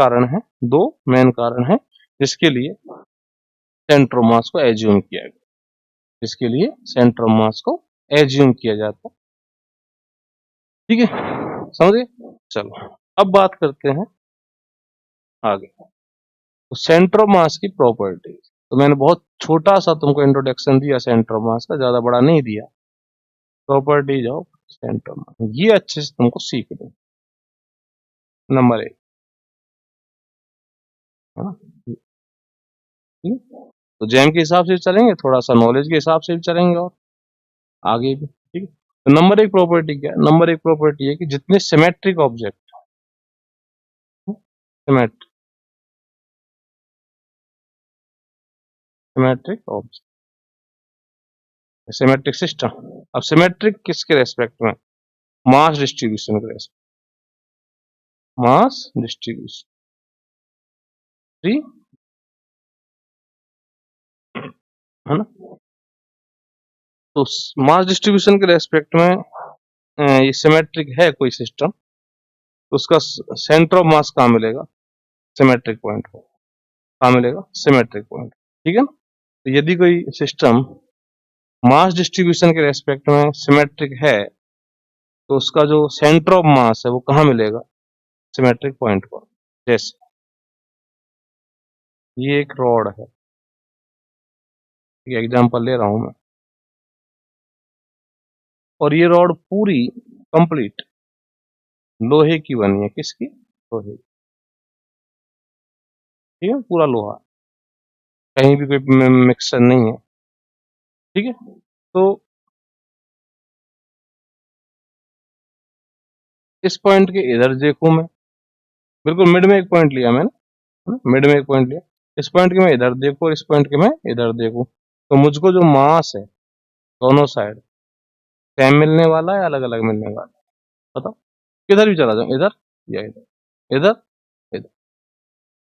Speaker 1: कारण है जिसके लिए सेंटर ऑफ मास को एज्यूम किया गया, जिसके लिए सेंटर ऑफ मास को एज्यूम किया जाता है, ठीक है, समझे। चलो अब बात करते हैं आगे, तो सेंटर ऑफ मास की प्रॉपर्टीज। तो मैंने बहुत छोटा सा तुमको इंट्रोडक्शन दिया सेंटर ऑफ मास का, ज्यादा बड़ा नहीं दिया। प्रॉपर्टीज ऑफ सेंटर ऑफ मास ये अच्छे से तुमको सीख दो, नंबर 1 है ना, ठीक है? तो जैम के हिसाब से चलेंगे, थोड़ा सा नॉलेज के हिसाब से भी चलेंगे और आगे भी, ठीक है। तो नंबर 1 प्रॉपर्टी क्या है, नंबर 1 प्रॉपर्टी है कि जितने symmetric object, symmetric symmetric object symmetric system. अब सिमेट्रिक किसके रेस्पेक्ट में, मास डिस्ट्रीब्यूशन के रेस्पेक्ट, मास डिस्ट्रीब्यूशन, ठीक है ना। तो मास डिस्ट्रीब्यूशन के रेस्पेक्ट में ये सिमेट्रिक है कोई सिस्टम, तो उसका सेंटर ऑफ मास कहाँ मिलेगा, सिमेट्रिक पॉइंट को, कहाँ मिलेगा, सिमेट्रिक पॉइंट, ठीक है ना। तो यदि कोई सिस्टम मास डिस्ट्रीब्यूशन के रेस्पेक्ट में सिमेट्रिक है तो उसका जो सेंटर ऑफ मास है वो कहाँ मिलेगा, सिमेट्रिक पॉइंट पर। जैसे ये एक रॉड है, एग्जांपल ले रहा हूं मैं, और ये रॉड पूरी कंप्लीट लोहे की बनी है, किसकी, लोहे, ठीक है, पूरा लोहा, कहीं भी कोई मिक्सचर नहीं है, ठीक है। तो इस पॉइंट के इधर देखूं मैं, बिल्कुल मिड में एक पॉइंट लिया मैंने, मिड में एक पॉइंट लिया, इस पॉइंट के मैं इधर देखूं और इस पॉइंट के मैं इधर देखूं, तो मुझको जो मास है दोनों साइड सेम मिलने वाला है, अलग अलग मिलने वाला है, बताओ। किधर भी चला जाऊं, इधर या इधर, इधर इधर,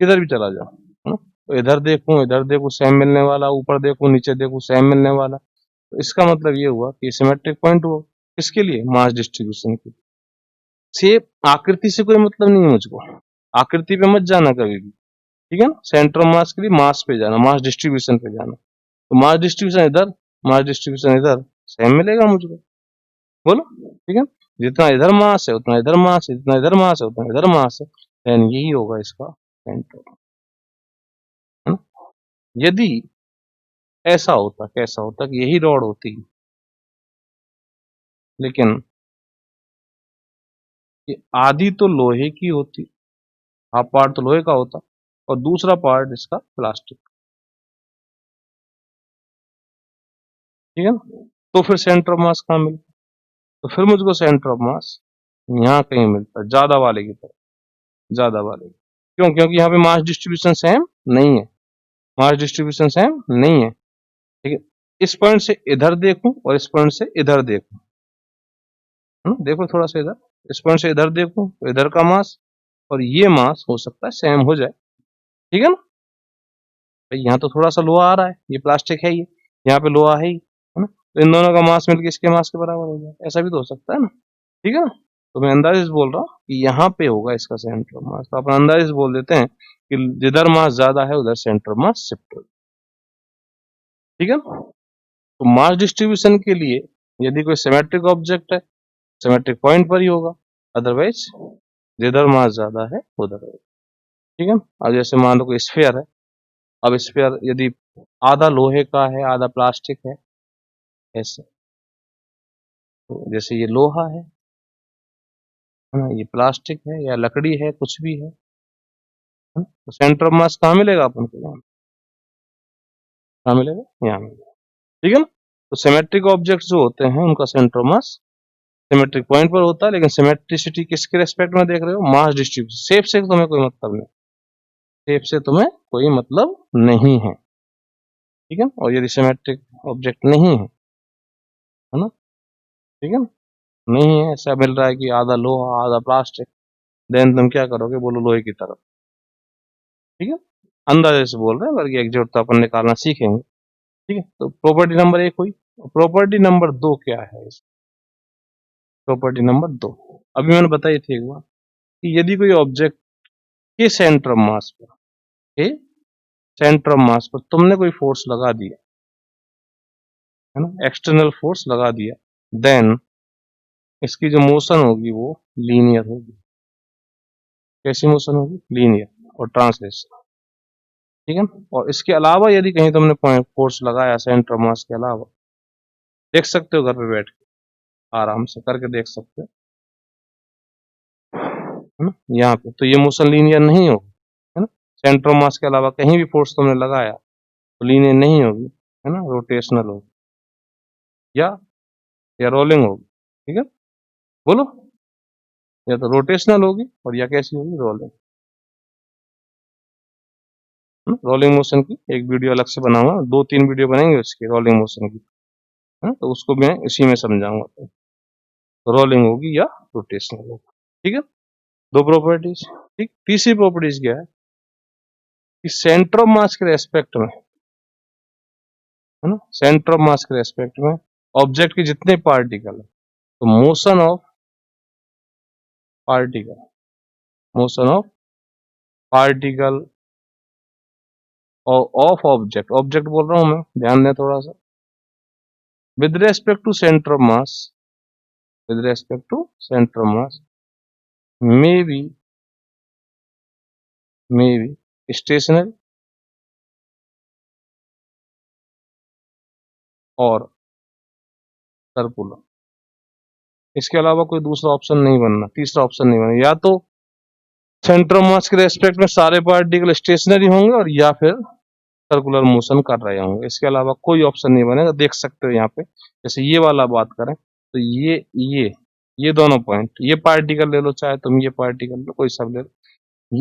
Speaker 1: किधर भी चला जाऊं, है ना। तो इधर देखूं सेम मिलने वाला, ऊपर देखूं नीचे देखूं सेम मिलने वाला, तो इसका मतलब ये हुआ कि सिमेट्रिक पॉइंट हुआ, किसके लिए, मास डिस्ट्रीब्यूशन के। शेप आकृति से कोई मतलब नहीं है मुझको, आकृति पे मत जाना कभी भी, ठीक है ना। सेंटर ऑफ मास के लिए मास पे जाना, मास डिस्ट्रीब्यूशन पे जाना, तो मास डिस्ट्रीब्यूशन इधर, मास डिस्ट्रीब्यूशन इधर, सेम मिलेगा मुझको, बोलो, ठीक है। जितना इधर मास है उतना इधर मास है, जितना इधर मास है उतना इधर मास है, यानी यही होगा इसका सेंटर, है ना। यदि ऐसा होता, कैसा होता कि यही रॉड होती, लेकिन ये आधी तो लोहे की होती, हाफ पार्ट तो लोहे का होता और दूसरा पार्ट इसका प्लास्टिक, ठीक है ना। तो फिर सेंटर ऑफ मास कहाँ मिलता, तो फिर मुझको सेंटर ऑफ मास यहाँ कहीं मिलता, ज्यादा वाले की तरफ, ज्यादा वाले की। क्यों, क्योंकि यहाँ पे मास डिस्ट्रीब्यूशन सेम नहीं है, मास डिस्ट्रीब्यूशन सेम नहीं है, ठीक है। इस पॉइंट से इधर देखूं और इस पॉइंट से इधर देखूं, देखो थोड़ा सा इधर, इस पॉइंट से इधर देखो तो इधर का मास और ये मास हो सकता है सेम हो जाए, ठीक है ना। भाई यहाँ तो थोड़ा सा लोहा आ रहा है, ये प्लास्टिक है, ये यहाँ पे लोहा है ना, तो इन दोनों का मास मिलकर इसके मास के बराबर हो जाए, ऐसा भी तो हो सकता है ना, ठीक है ना। तो मैं अंदाजे से बोल रहा हूँ कि यहाँ पे होगा इसका सेंटर ऑफ मास, तो अपन अंदाजे से बोल देते हैं कि जिधर मास ज्यादा है उधर सेंटर ऑफ मास शिफ्ट हो, ठीक है ना। तो मास डिस्ट्रीब्यूशन के लिए यदि कोई सिमेट्रिक ऑब्जेक्ट है, सिमेट्रिक पॉइंट पर ही होगा, अदरवाइज जिधर मास ज्यादा है उधर होगा, ठीक है। अब जैसे मान लो कोई स्फीयर है, अब स्फीयर यदि आधा लोहे का है आधा प्लास्टिक है, ऐसे, तो जैसे ये लोहा है ना, ये प्लास्टिक है या लकड़ी है, कुछ भी है ना? तो सेंटर ऑफ मास कहाँ मिलेगा अपन को, यहाँ कहाँ मिलेगा, यहाँ मिलेगा, ठीक है ना। तो सिमेट्रिक ऑब्जेक्ट्स जो होते हैं उनका centre of mass symmetric point पर होता है, लेकिन सिमेट्रिसिटी किसके रेस्पेक्ट में देख रहे हो, मास डिस्ट्रीब्यूशन, शेप से तुम्हें कोई मतलब नहीं, शेप से तुम्हें कोई मतलब नहीं है, ठीक है। और यदि सिमेट्रिक ऑब्जेक्ट नहीं है ना, ठीक है ना, नहीं है, ऐसा मिल रहा है कि आधा लोहा आधा प्लास्टिक, देन तुम क्या करोगे, बोलो लोहे की तरफ, ठीक है। अंदाजे से बोल रहे हैं, बल्कि एग्जैक्ट तो अपन निकालना सीखेंगे, ठीक है। तो प्रॉपर्टी नंबर 1 हुई। प्रॉपर्टी नंबर 2 क्या है, प्रॉपर्टी नंबर 2 अभी मैंने बताई थी एक बार कि यदि कोई ऑब्जेक्ट के सेंटर ऑफ मास पर, के सेंटर ऑफ मास पर तुमने कोई फोर्स लगा दिया है ना, एक्सटर्नल फोर्स लगा दिया, देन इसकी जो मोशन होगी वो लीनियर होगी। कैसी मोशन होगी, लीनियर और ट्रांसलेशन, ठीक है। और इसके अलावा यदि कहीं तुमने फोर्स लगाया सेंटर ऑफ मास के अलावा, देख सकते हो घर पे बैठ के आराम से करके देख सकते हो, है ना, यहाँ पे तो ये मोशन लीनियर नहीं होगी, है ना। सेंटर ऑफ मास के अलावा कहीं भी फोर्स तुमने लगाया तो लीनियर नहीं होगी, है ना, रोटेशनल होगी या रोलिंग होगी, ठीक है। बोलो, या तो रोटेशनल होगी और या कैसी होगी, रोलिंग, रोलिंग मोशन की एक वीडियो अलग से बनाऊंगा, 2-3 वीडियो बनेंगे उसकी रोलिंग मोशन की, है, तो उसको मैं इसी में समझाऊंगा, तो रोलिंग होगी या रोटेशनल होगी, ठीक है। दो प्रॉपर्टीज, ठीक। तीसरी प्रॉपर्टीज क्या है कि सेंटर ऑफ मास के रेस्पेक्ट में, है ना, सेंटर ऑफ मास के रेस्पेक्ट में ऑब्जेक्ट के जितने पार्टिकल है, तो particle motion of particle of object, object बोल रहा हूं मैं, ध्यान दें थोड़ा सा, with respect to centre of mass, with respect to centre of mass may be stationary और सर्कुलर, इसके अलावा कोई दूसरा ऑप्शन नहीं बनना, तीसरा ऑप्शन नहीं बनना, या तो सेंटर ऑफ मास के रेस्पेक्ट में सारे पार्टिकल स्टेशनरी होंगे और या फिर सर्कुलर मोशन कर रहे होंगे, इसके अलावा कोई ऑप्शन नहीं बनेगा। देख सकते हो यहाँ पे, जैसे ये वाला बात करें तो ये दोनों पॉइंट, ये पार्टिकल ले लो, चाहे तुम ये पार्टिकल लो, कोई सब ले लो,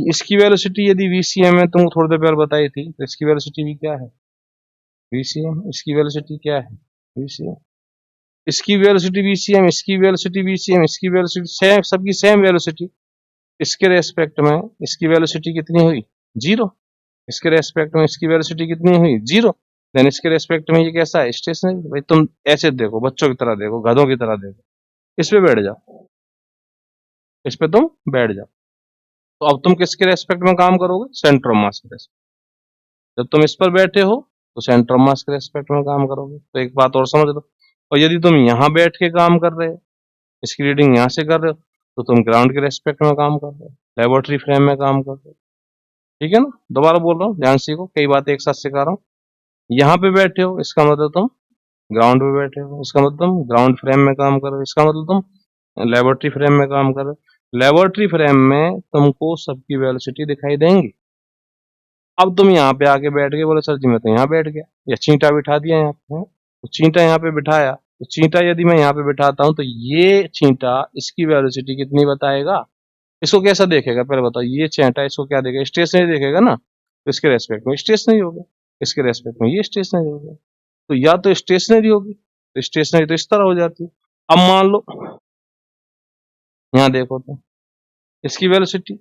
Speaker 1: इसकी वेलोसिटी यदि वीसीएम है, तुमको थोड़ी देर पहले बताई थी, तो इसकी वेलोसिटी भी क्या है, वीसीएम, इसकी वेलोसिटी क्या है, वीसीएम, इसकी वेलोसिटी वीसीएम, इसकी वेलोसिटी वीसीएम, इसकी वेलोसिटी सेम, सबकी सेम वेलोसिटी, इसके रेस्पेक्ट में इसकी वेलोसिटी कितनी हुई, 0, इसके रेस्पेक्ट में इसकी वेलोसिटी कितनी हुई, 0, देन इसके रेस्पेक्ट में ये कैसा है, स्टेशनरी। भाई तुम ऐसे देखो, बच्चों की तरह देखो, गधों की तरह देखो, इस पे बैठ जाओ, इस पे तुम बैठ जाओ, तो अब तुम किसके रेस्पेक्ट में काम करोगे, सेंटर ऑफ मास के रेस्पेक्ट, जब तुम इस पर बैठे हो तो सेंटर ऑफ मास के रेस्पेक्ट में काम करोगे। तो एक बात और समझ लो, और यदि तुम यहाँ बैठ के काम कर रहे हो, इसकी रीडिंग यहाँ से कर रहे हो, तो तुम ग्राउंड के रेस्पेक्ट में काम कर रहे हो, लेबोरेटरी फ्रेम में काम कर रहे हो, ठीक है ना। दोबारा बोल रहा हूँ, ध्यान सीखो, कई बातें एक साथ सिखा रहा हूँ। यहाँ पे बैठे हो, इसका मतलब तुम ग्राउंड पे बैठे हो, इसका मतलब तुम ग्राउंड फ्रेम में काम कर रहे हो, इसका मतलब तुम लेबोरेटरी फ्रेम में काम कर रहे हो। लेबोरेटरी फ्रेम में तुमको सबकी वेलोसिटी दिखाई देंगी। अब तुम यहाँ पे आके बैठ गए, बोले सर जी मैं तो यहाँ बैठ गया, या चींटा बिठा दिया यहाँ पे, तो चींटा यहाँ पे बिठाया, तो चींटा यदि मैं यहाँ पे बिठाता हूँ तो ये चींटा इसकी वेलोसिटी कितनी बताएगा, इसको कैसा देखेगा पहले बताओ, ये चींटा इसको क्या देखेगा, स्टेशनरी देखेगा ना, तो इसके रेस्पेक्ट में स्टेशनरी हो गया, इसके रेस्पेक्ट में ये स्टेशनरी हो गया, तो या तो स्टेशनरी होगी, तो स्टेशनरी तो इस तरह हो जाती है। अब मान लो यहाँ देखो तो इसकी वेलोसिटी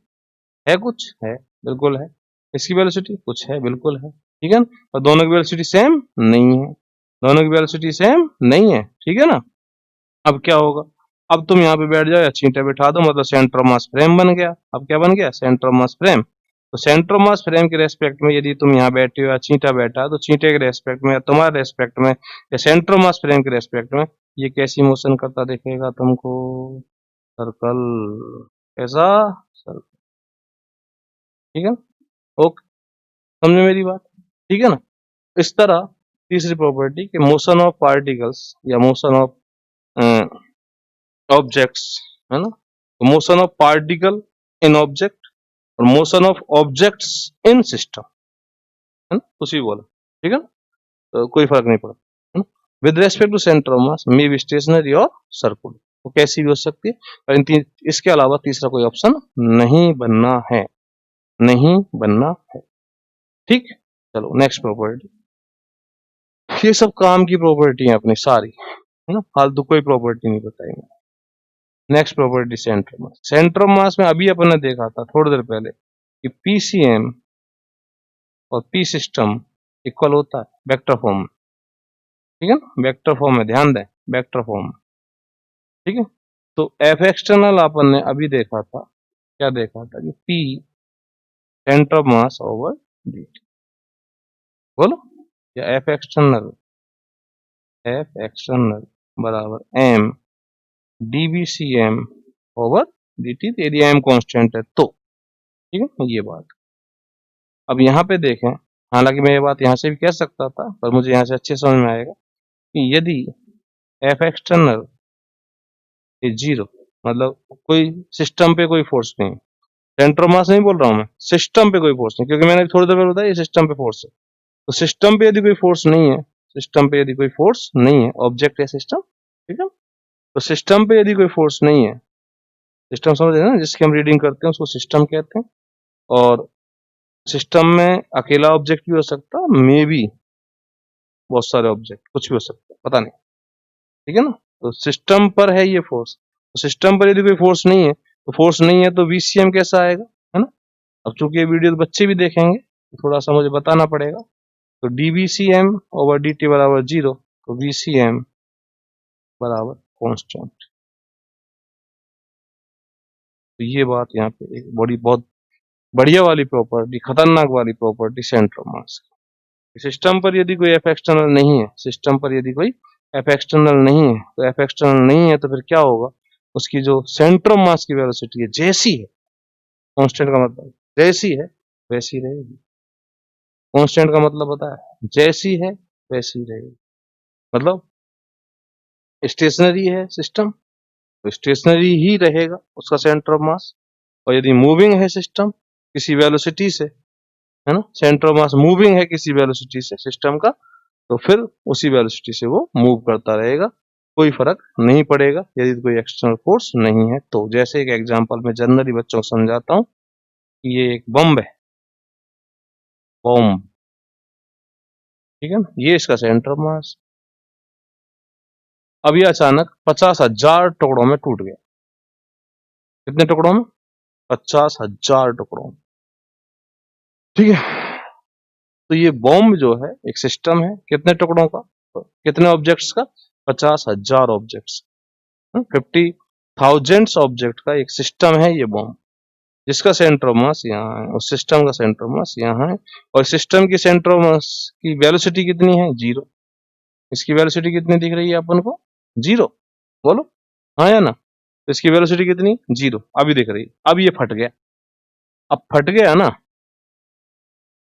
Speaker 1: है, कुछ है, बिल्कुल है। इसकी वेलोसिटी कुछ है, बिल्कुल है। ठीक है ना? और दोनों की वेलोसिटी सेम नहीं है, दोनों की वेलोसिटी सेम नहीं है। ठीक है ना? अब क्या होगा, अब तुम यहाँ पे बैठ जाओ या चींटे बिठा दो, मतलब सेंटर ऑफ मास फ्रेम बन गया। अब क्या बन गया, सेंटर ऑफ मास फ्रेम। तो सेंटर ऑफ मास फ्रेम के रेस्पेक्ट में यदि तुम यहाँ बैठे हो या चींटा बैठा है, तो चींटे के रेस्पेक्ट में या तुम्हारे रेस्पेक्ट में या सेंटर ऑफ मास फ्रेम के रेस्पेक्ट में ये कैसी मोशन करता दिखेगा तुमको, सर्कल। कैसा, सर्कल। ठीक है, ओके, समझे मेरी बात? ठीक है ना? इस तरह तीसरी प्रॉपर्टी कि मोशन ऑफ पार्टिकल्स या मोशन ऑफ ऑब्जेक्ट्स, है ना, motion of particle in object और motion of objects in system, है ना, कुछ भी बोला। ठीक है ना? तो कोई फर्क नहीं पड़ा, है ना। With respect to centre of mass may be stationary और सर्कुलर, वो कैसी भी हो सकती है। और इसके अलावा तीसरा कोई ऑप्शन नहीं बनना है, नहीं बनना है। ठीक, चलो नेक्स्ट प्रॉपर्टी। ये सब काम की प्रॉपर्टी है अपनी सारी, है ना, फालतू कोई प्रॉपर्टी नहीं बताएंगे। Next property centre of mass. Centre of मास में अभी अपन ने देखा था थोड़ी देर पहले कि पीसीएम और पी सिस्टम इक्वल होता है वेक्टर फॉर्म में। ठीक है ना, वेक्टर फॉर्म में, ध्यान दें, वेक्टर फॉर्म में। ठीक है, तो एफ एक्सटर्नल अपन ने अभी देखा था, क्या देखा था कि P centre of mass over D, बोलो, या एफ एक्सटर्नल बराबर एम डीबीसीएम ओवर dt, यदि एम कांस्टेंट है तो। ठीक है, ये बात। अब यहाँ पे देखें, हालांकि मैं ये बात यहाँ से भी कह सकता था, पर मुझे यहाँ से अच्छे समझ में आएगा कि यदि एफ एक्सटर्नल इज जीरो, मतलब कोई सिस्टम पे कोई फोर्स नहीं, सेंटर ऑफ मास नहीं बोल रहा हूँ मैं, सिस्टम पे कोई फोर्स नहीं, क्योंकि मैंने थोड़ी देर पहले बताया ये सिस्टम पे फोर्स है। तो सिस्टम पे यदि कोई फोर्स नहीं है, सिस्टम पे यदि कोई फोर्स नहीं है, ऑब्जेक्ट है सिस्टम, ठीक है, तो सिस्टम पे यदि कोई फोर्स नहीं है, सिस्टम समझ रहे हैं ना, जिसकी हम रीडिंग करते हैं उसको सिस्टम कहते हैं। और सिस्टम में अकेला ऑब्जेक्ट भी हो सकता है, मे बी बहुत सारे ऑब्जेक्ट, कुछ भी हो सकता है, पता नहीं। ठीक है ना, तो सिस्टम पर है ये फोर्स, तो सिस्टम पर यदि कोई फोर्स नहीं है, तो फोर्स नहीं है तो वीसीएम कैसा आएगा, है ना। अब चूंकि ये वीडियो बच्चे भी देखेंगे तो थोड़ा सा मुझे बताना पड़ेगा। तो डीवीसीएम ओवर डी टी बराबर 0, तो वीसीएम बराबर कांस्टेंट। तो ये बात यहाँ पे एक बड़ी, बहुत बढ़िया वाली प्रॉपर्टी, खतरनाक वाली प्रॉपर्टी सेंटर ऑफ मास की। सिस्टम पर यदि कोई एफ एक्सटर्नल नहीं है, सिस्टम पर यदि कोई एफ एक्सटर्नल नहीं है, तो एफ एक्सटर्नल नहीं है तो फिर क्या होगा, उसकी जो सेंटर ऑफ मास की वेलोसिटी है जैसी है, कांस्टेंट का मतलब जैसी है वैसी रहेगी। कांस्टेंट का मतलब पता है, जैसी है वैसी रहेगी, मतलब स्टेशनरी है सिस्टम तो स्टेशनरी ही रहेगा उसका सेंटर ऑफ मास। और यदि मूविंग है सिस्टम किसी वेलोसिटी से, है ना, सेंटर ऑफ मास मूविंग है किसी वेलोसिटी से सिस्टम का, तो फिर उसी वेलोसिटी से वो मूव करता रहेगा, कोई फर्क नहीं पड़ेगा यदि कोई एक्सटर्नल फोर्स नहीं है तो। जैसे एक एग्जांपल में जनरली बच्चों को समझाता हूँ कि ये एक बम है, बम, ठीक है ना, ये इसका सेंटर ऑफ मास। अब ये अचानक 50,000 टुकड़ों में टूट गया। कितने टुकड़ों में, 50,000 टुकड़ों में। ठीक है, तो ये बॉम्ब जो है एक सिस्टम है, कितने टुकड़ों का, कितने ऑब्जेक्ट्स का, 50,000 ऑब्जेक्ट्स, 50,000 ऑब्जेक्ट का एक सिस्टम है ये बॉम्ब, जिसका सेंटर ऑफ मास यहाँ है और सिस्टम का सेंटर ऑफ मास यहाँ है। और सिस्टम की सेंटर ऑफ मास की वेलोसिटी कितनी है, 0। इसकी वेलोसिटी कितनी दिख रही है अपन को, 0, बोलो हाँ या ना। तो इसकी वेलोसिटी कितनी, 0 अभी दिख रही है। अब ये फट गया, अब फट गया ना,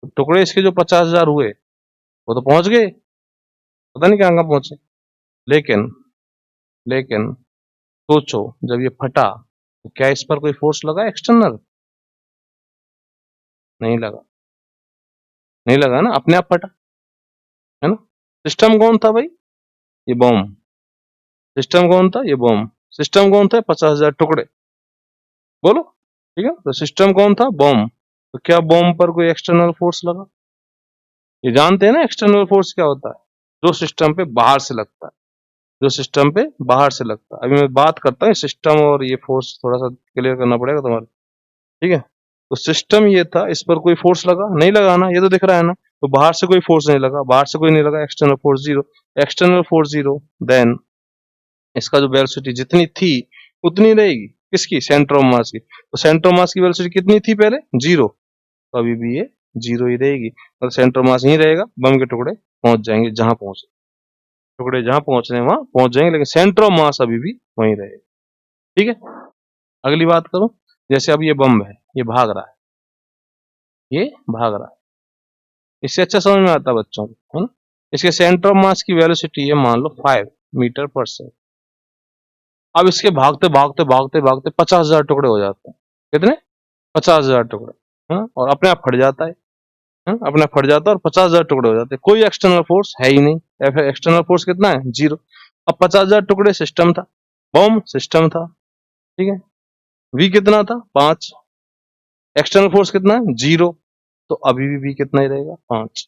Speaker 1: तो टुकड़े इसके जो 50,000 हुए वो तो पहुंच गए, पता नहीं कहाँ कहाँ पहुंचे। लेकिन लेकिन सोचो, जब ये फटा तो क्या इस पर कोई फोर्स लगा एक्सटर्नल, नहीं लगा, नहीं लगा ना, अपने आप फटा, है ना। सिस्टम कौन था भाई, ये बॉम्ब। सिस्टम कौन था, ये बॉम्ब। सिस्टम कौन था, 50,000 टुकड़े, बोलो, ठीक है। तो सिस्टम कौन था, बॉम्ब। तो क्या बॉम्ब पर कोई एक्सटर्नल फोर्स लगा, ये जानते हैं ना एक्सटर्नल फोर्स क्या होता है, जो सिस्टम पे बाहर से लगता है, जो सिस्टम पे बाहर से लगता है। अभी मैं बात करता हूँ सिस्टम और ये फोर्स, थोड़ा सा क्लियर करना पड़ेगा तुम्हारे, ठीक है। तो सिस्टम ये था, इस पर कोई फोर्स लगा नहीं, लगा ना, ये तो दिख रहा है ना। तो बाहर से कोई फोर्स नहीं लगा, बाहर से कोई नहीं लगा, external force zero, external force zero, then इसका जो वेलोसिटी जितनी थी उतनी रहेगी, किसकी, सेंटर ऑफ मास की। तो सेंटर ऑफ मास की वेलोसिटी कितनी थी पहले, जीरो, तो अभी भी ये जीरो ही रहेगी। और सेंटर ऑफ मास यहीं रहेगा, बम के टुकड़े पहुंच जाएंगे जहां पहुंचे, टुकड़े जहां पहुंचने वहां पहुंच जाएंगे, लेकिन सेंटर ऑफ मास अभी भी वहीं रहेगा, ठीक है। अगली बात करूं, जैसे अब ये बम है, ये भाग रहा है, ये भाग रहा है, इससे अच्छा समझ में आता है बच्चों को, है ना। इसके सेंटर ऑफ मास की वेलोसिटी है मान लो 5 मीटर पर सेकंड। अब इसके भागते भागते भागते भागते 50,000 टुकड़े हो जाते हैं, कितने, 50,000 टुकड़े, है ना, और अपने आप फट जाता है, अपने आप फट जाता है और 50,000 टुकड़े हो जाते हैं, कोई एक्सटर्नल फोर्स है ही नहीं। एक्सटर्नल फोर्स कितना है, जीरो। अब 50,000 टुकड़े सिस्टम था, बम सिस्टम था, ठीक है। वी कितना था, 5, एक्सटर्नल फोर्स कितना है, जीरो, तो अभी भी कितना ही रहेगा, 5,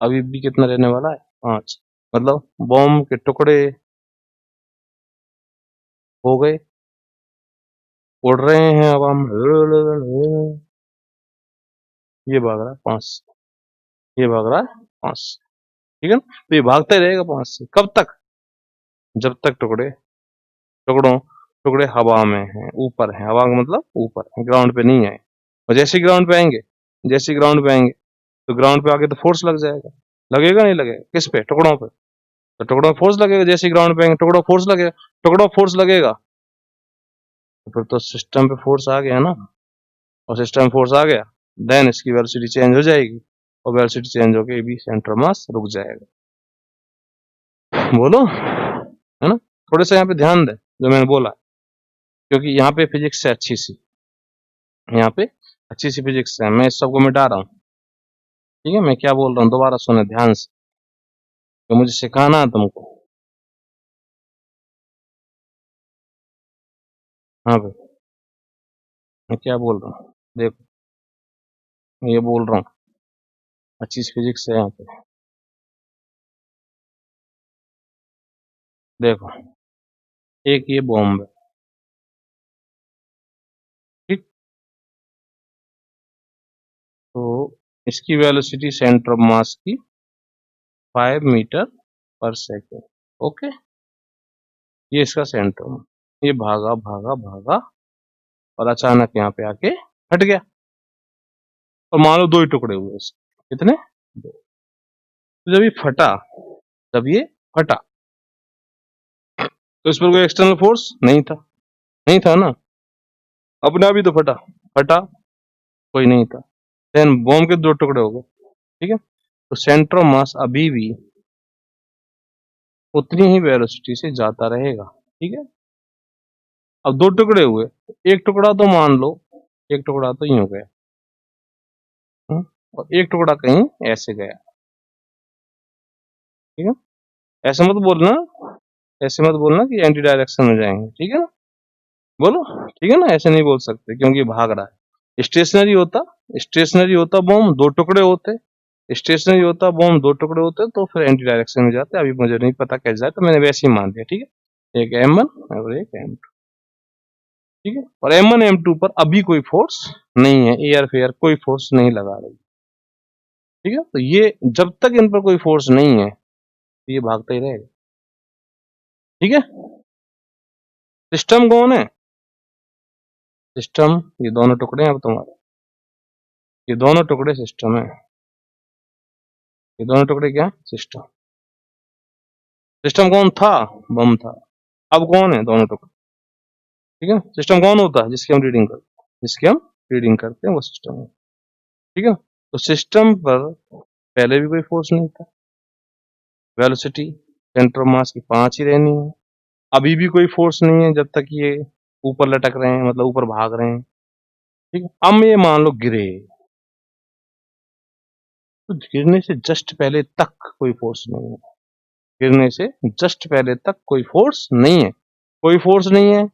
Speaker 1: अभी भी कितना रहने वाला है, 5। मतलब बम के टुकड़े हो गए, उड़ रहे हैं, अब हम ये भाग रहा है 5, ये भाग रहा है 5, ठीक है ना। तो ये भागता ही रहेगा 5 से, कब तक, जब तक टुकड़ों टुकड़े हवा में हैं, ऊपर हैं, हवा का मतलब ऊपर है, ग्राउंड पे नहीं आए। और जैसे ग्राउंड पे आएंगे, जैसे ग्राउंड पे आएंगे, तो ग्राउंड पे आके तो फोर्स लग जाएगा, लगेगा नहीं लगेगा, किस पे, टुकड़ों पे। तो टुकड़ों पे फोर्स लगेगा, जैसे ग्राउंड पे आएंगे टुकड़ों फोर्स लगेगा, टुकड़ों फोर्स लगेगा, तो फिर तो सिस्टम पे फोर्स आ गया ना। और सिस्टम फोर्स आ गया, देन इसकी वेलोसिटी चेंज हो जाएगी, और वेलोसिटी चेंज होके भी सेंटर मास रुक जाएगा। बोलो, है ना। थोड़े से यहाँ पे ध्यान दे जो मैंने बोला, क्योंकि यहाँ पे फिजिक्स है अच्छी सी, यहाँ पे अच्छी सी फिजिक्स है, मैं इस सबको मिटा रहा हूँ, ठीक है। मैं क्या बोल रहा हूँ दोबारा सुने ध्यान से, तो मुझे सिखाना है तुमको। हाँ भाई, मैं क्या बोल रहा हूँ, देखो, ये बोल रहा हूँ, अच्छी सी फिजिक्स है यहाँ पे, देखो, एक ये बॉम्ब है, ठीक। तो इसकी वेलोसिटी सेंटर ऑफ मास की 5 मीटर पर सेकेंड, ओके। ये इसका सेंटर, ये भागा भागा भागा और अचानक यहाँ पे आके हट गया, और मान लो 2 ही टुकड़े हुए इसके, कितने, 2। तो जब ये फटा, जब ये फटा, तो इस पर कोई एक्सटर्नल फोर्स नहीं था, नहीं था ना, अपने आप ही तो फटा, फटा, कोई नहीं था, देन बॉम्ब के 2 टुकड़े हो गए, ठीक है। तो सेंटर ऑफ मास अभी भी उतनी ही वेलोसिटी से जाता रहेगा, ठीक है। अब 2 टुकड़े हुए, एक टुकड़ा तो मान लो, एक टुकड़ा तो यूं गया, और एक टुकड़ा कहीं ऐसे गया, ठीक है। ऐसे मत बोलना, ऐसे मत बोलना कि एंटी डायरेक्शन में जाएंगे, ठीक है ना, बोलो, ठीक है ना, ऐसे नहीं बोल सकते क्योंकि भाग रहा है। स्टेशनरी होता बॉम्ब, 2 टुकड़े होते, स्टेशनरी होता बॉम्ब, 2 टुकड़े होते, तो फिर एंटी डायरेक्शन में जाते। अभी मुझे नहीं पता कैसे जाए, तो मैंने वैसे ही मान लिया, ठीक है। एक M1 और एक M2, ठीक है। और M1 M2 पर अभी कोई फोर्स नहीं है, एयर फेयर कोई फोर्स नहीं लगा रही, ठीक है। तो ये जब तक इन पर कोई फोर्स नहीं है, तो ये भागता ही रहेगा, ठीक है। सिस्टम कौन है, सिस्टम ये दोनों टुकड़े हैं, अब तुम्हारे ये दोनों टुकड़े सिस्टम है, ये दोनों टुकड़े क्या, सिस्टम। सिस्टम कौन था, बम था, अब कौन है, दोनों टुकड़े, ठीक है। सिस्टम कौन होता है, जिसकी हम रीडिंग करते हैं, जिसकी हम रीडिंग करते हैं वो सिस्टम है, ठीक है। तो सिस्टम पर पहले भी कोई फोर्स नहीं था, वेलोसिटी सेंटर ऑफ मास की 5 ही रहनी है, अभी भी कोई फोर्स नहीं है जब तक ये ऊपर लटक रहे हैं, मतलब ऊपर भाग रहे हैं, ठीक है। अब ये मान लो गिरे, तो गिरने से जस्ट पहले तक कोई फोर्स नहीं है, गिरने से जस्ट पहले तक कोई फोर्स नहीं है, कोई फोर्स नहीं है,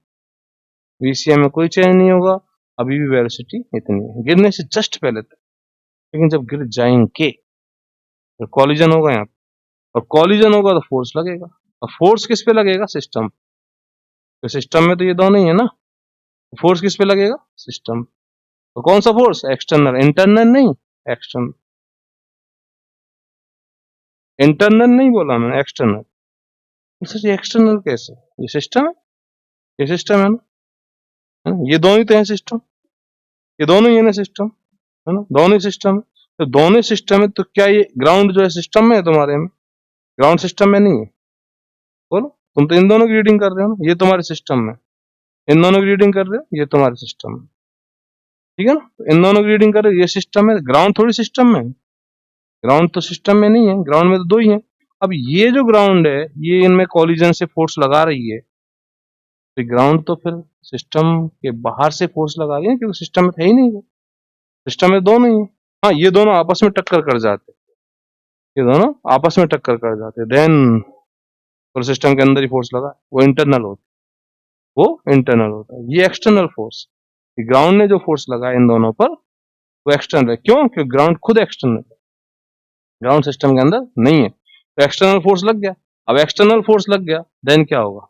Speaker 1: वीसीएम में कोई चेंज नहीं होगा, अभी भी वेलोसिटी इतनी है, गिरने से जस्ट पहले तक। लेकिन जब गिर जाएंगे तो कॉलिजन होगा यहाँ पे, और कॉलिजन होगा तो फोर्स लगेगा, और फोर्स किस पे लगेगा? सिस्टम। तो सिस्टम में तो ये दोनों ही है ना, फोर्स किस पे लगेगा? सिस्टम। तो कौन सा फोर्स? एक्सटर्नल, इंटरनल नहीं, एक्सटर्नल। इंटरनल नहीं बोला मैंने, एक्सटर्नल। सर ये एक्सटर्नल कैसे? ये सिस्टम है, ये सिस्टम है ना, है ना? ये दोनों ही तो है सिस्टम, ये दोनों ही है ना सिस्टम, है ना, दोनों ही सिस्टम है। तो दोनों सिस्टम है, तो क्या ये ग्राउंड जो है सिस्टम में है तुम्हारे में? ग्राउंड सिस्टम में नहीं है। बोलो, तुम तो इन दोनों की रीडिंग कर रहे हो ना, ये तुम्हारे सिस्टम में, इन दोनों की रीडिंग कर रहे हो, ये तुम्हारे सिस्टम में, ठीक है ना? तो इन दोनों की रीडिंग कर रहे हो, ये सिस्टम है, ग्राउंड थोड़ी सिस्टम में है। ग्राउंड तो सिस्टम में नहीं है, ग्राउंड में तो दो ही है। अब ये जो ग्राउंड है, ये इनमें कॉलिजन से फोर्स लगा रही है, तो ग्राउंड तो फिर सिस्टम के बाहर से फोर्स लगा रही है, क्योंकि सिस्टम में है ही नहीं, सिस्टम में दोनों ही है। हाँ, ये दोनों आपस में टक्कर कर जाते, ये दोनों आपस में टक्कर कर जाते, देन और सिस्टम के अंदर ही फोर्स लगा, वो इंटरनल होता है, वो इंटरनल होता है। ये एक्सटर्नल फोर्स, ग्राउंड ने जो फोर्स लगाया इन दोनों पर, वो एक्सटर्नल है। क्यों? क्योंकि ग्राउंड खुद एक्सटर्नल है, ग्राउंड सिस्टम के अंदर नहीं है, तो एक्सटर्नल फोर्स लग गया। अब एक्सटर्नल फोर्स लग गया, देन क्या होगा?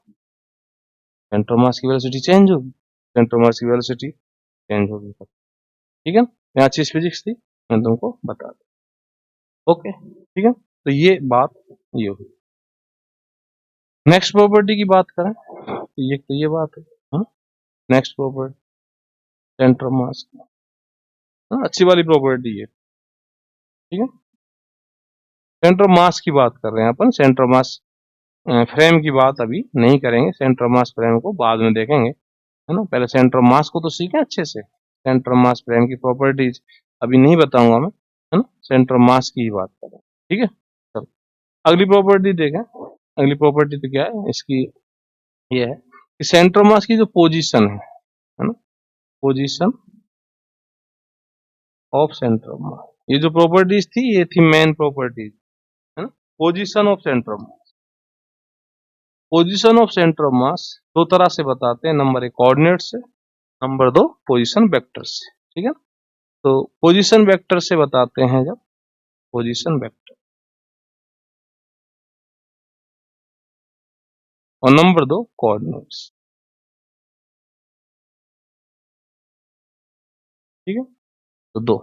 Speaker 1: सेंटर मास की वेलोसिटी चेंज होगी, सेंटर मास की वेलोसिटी चेंज होगी, ठीक है। यहाँ चीज फिजिक्स थी, मैं तुमको बता दूं, ओके, ठीक है। तो ये बात ये हुई। नेक्स्ट प्रॉपर्टी की बात करें तो ये बात है, नेक्स्ट प्रॉपर्टी सेंटर मास, अच्छी वाली प्रॉपर्टी है, ठीक है। सेंटर मास की बात कर रहे हैं अपन, सेंटर मास फ्रेम की बात अभी नहीं करेंगे, सेंटर मास फ्रेम को बाद में देखेंगे, है ना। पहले सेंटर मास को तो सीखें अच्छे से, सेंटर मास फ्रेम की प्रॉपर्टीज अभी नहीं बताऊंगा मैं, है ना, सेंटर मास की ही बात करें, ठीक है। चलो अगली प्रॉपर्टी देखें। अगली प्रॉपर्टी तो क्या है इसकी? ये है कि सेंटर मास की जो पोजीशन है ना, पोजीशन ऑफ सेंटर मास, ये जो प्रॉपर्टीज थी ये थी मेन प्रॉपर्टीज, है ना। Position of centre mass, position of centre of मास दो तरह से बताते हैं, नंबर एक कोऑर्डिनेट से, नंबर दो पोजीशन वेक्टर से, ठीक है। तो पोजीशन वेक्टर से बताते हैं जब, पोजीशन वेक्टर, और नंबर दो कोऑर्डिनेट्स, ठीक है। तो दो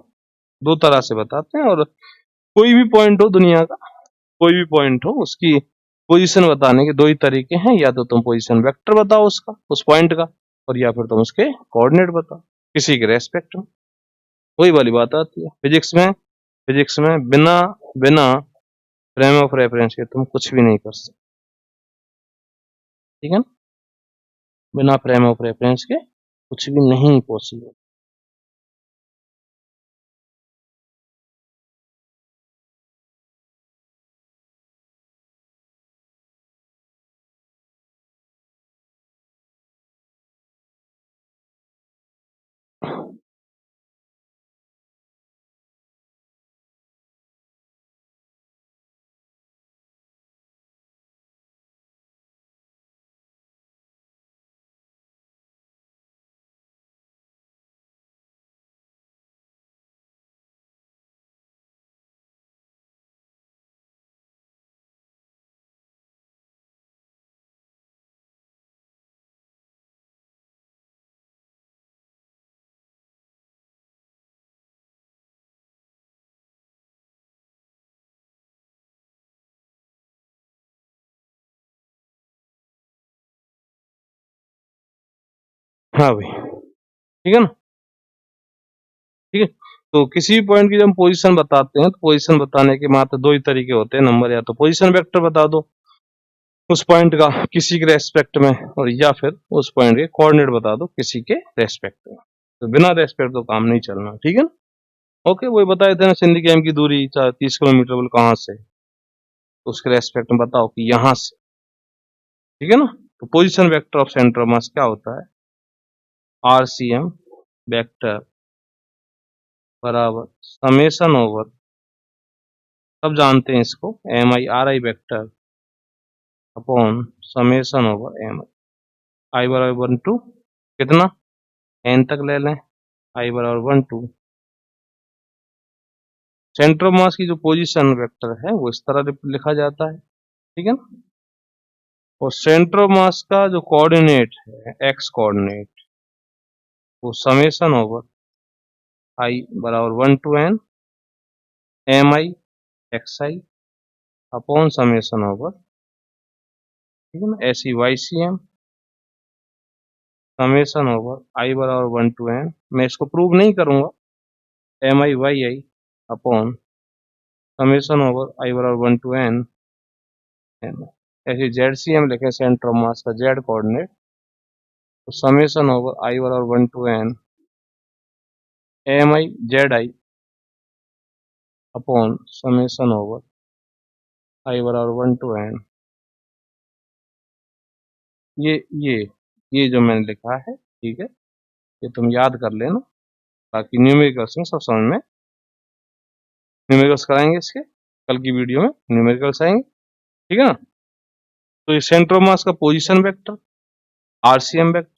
Speaker 1: दो तरह से बताते हैं, और कोई भी पॉइंट हो दुनिया का, कोई भी पॉइंट हो, उसकी पोजीशन बताने के दो ही तरीके हैं, या तो तुम पोजीशन वेक्टर बताओ उसका, उस पॉइंट का, और या फिर तुम उसके कोऑर्डिनेट बताओ किसी के रेस्पेक्ट में। वही वाली बात आती है फिजिक्स में, फिजिक्स में बिना बिना फ्रेम ऑफ रेफरेंस के तुम कुछ भी नहीं कर सकते, ठीक है ना। बिना फ्रेम ऑफ रेफरेंस के कुछ भी नहीं पॉसिबल। हाँ भाई, ठीक है ना, ठीक है। तो किसी भी पॉइंट की जब हम पोजीशन बताते हैं, तो पोजीशन बताने के मात्र दो ही तरीके होते हैं, नंबर या तो पोजीशन वेक्टर बता दो उस पॉइंट का किसी के रेस्पेक्ट में, और या फिर उस पॉइंट के कोऑर्डिनेट बता दो किसी के रेस्पेक्ट में। तो बिना रेस्पेक्ट तो काम नहीं चलना, ठीक है ना। ओके, वही बताए थे ना, सिंधी कैंप की दूरी 30 किलोमीटर बोले कहाँ से, तो उसके रेस्पेक्ट में बताओ कि यहाँ से, ठीक है ना। तो position vector of centre mass क्या होता है? RCM वेक्टर बराबर समेशन ओवर, सब जानते हैं इसको, MI RI vector upon summation over MI, I बराबर 1 टू कितना, n तक ले लें, I बराबर 1 टू सेंटर ऑफ मास की जो पोजीशन वेक्टर है वो इस तरह लिखा जाता है, ठीक है ना। और सेंटर ऑफ मास का जो कोऑर्डिनेट है एक्स कोऑर्डिनेट वो समेशन ओवर आई बराबर 1 to n M I X I upon summation over, ठीक है ना, ऐसी Y C M summation over I बराबर 1 to n। मैं इसको प्रूव नहीं करूंगा, M I Y I upon summation over I बराबर 1 to n ऐसे जेड सी एम लिखे सेंटर ऑफ मास का जेड कोऑर्डिनेट, तो समेशन ओवर आई बराबर 1 to n M I Z I upon summation over I बराबर 1 to n। ये ये ये जो मैंने लिखा है, ठीक है, ये तुम याद कर लेना, बाकी न्यूमेरिकल्स में सब समझ में, न्यूमेरिकल्स कराएंगे इसके कल की वीडियो में, न्यूमेरिकल्स आएंगे, ठीक है ना। तो ये सेंटर ऑफ मास का पोजीशन वेक्टर आरसीएम वेक्टर,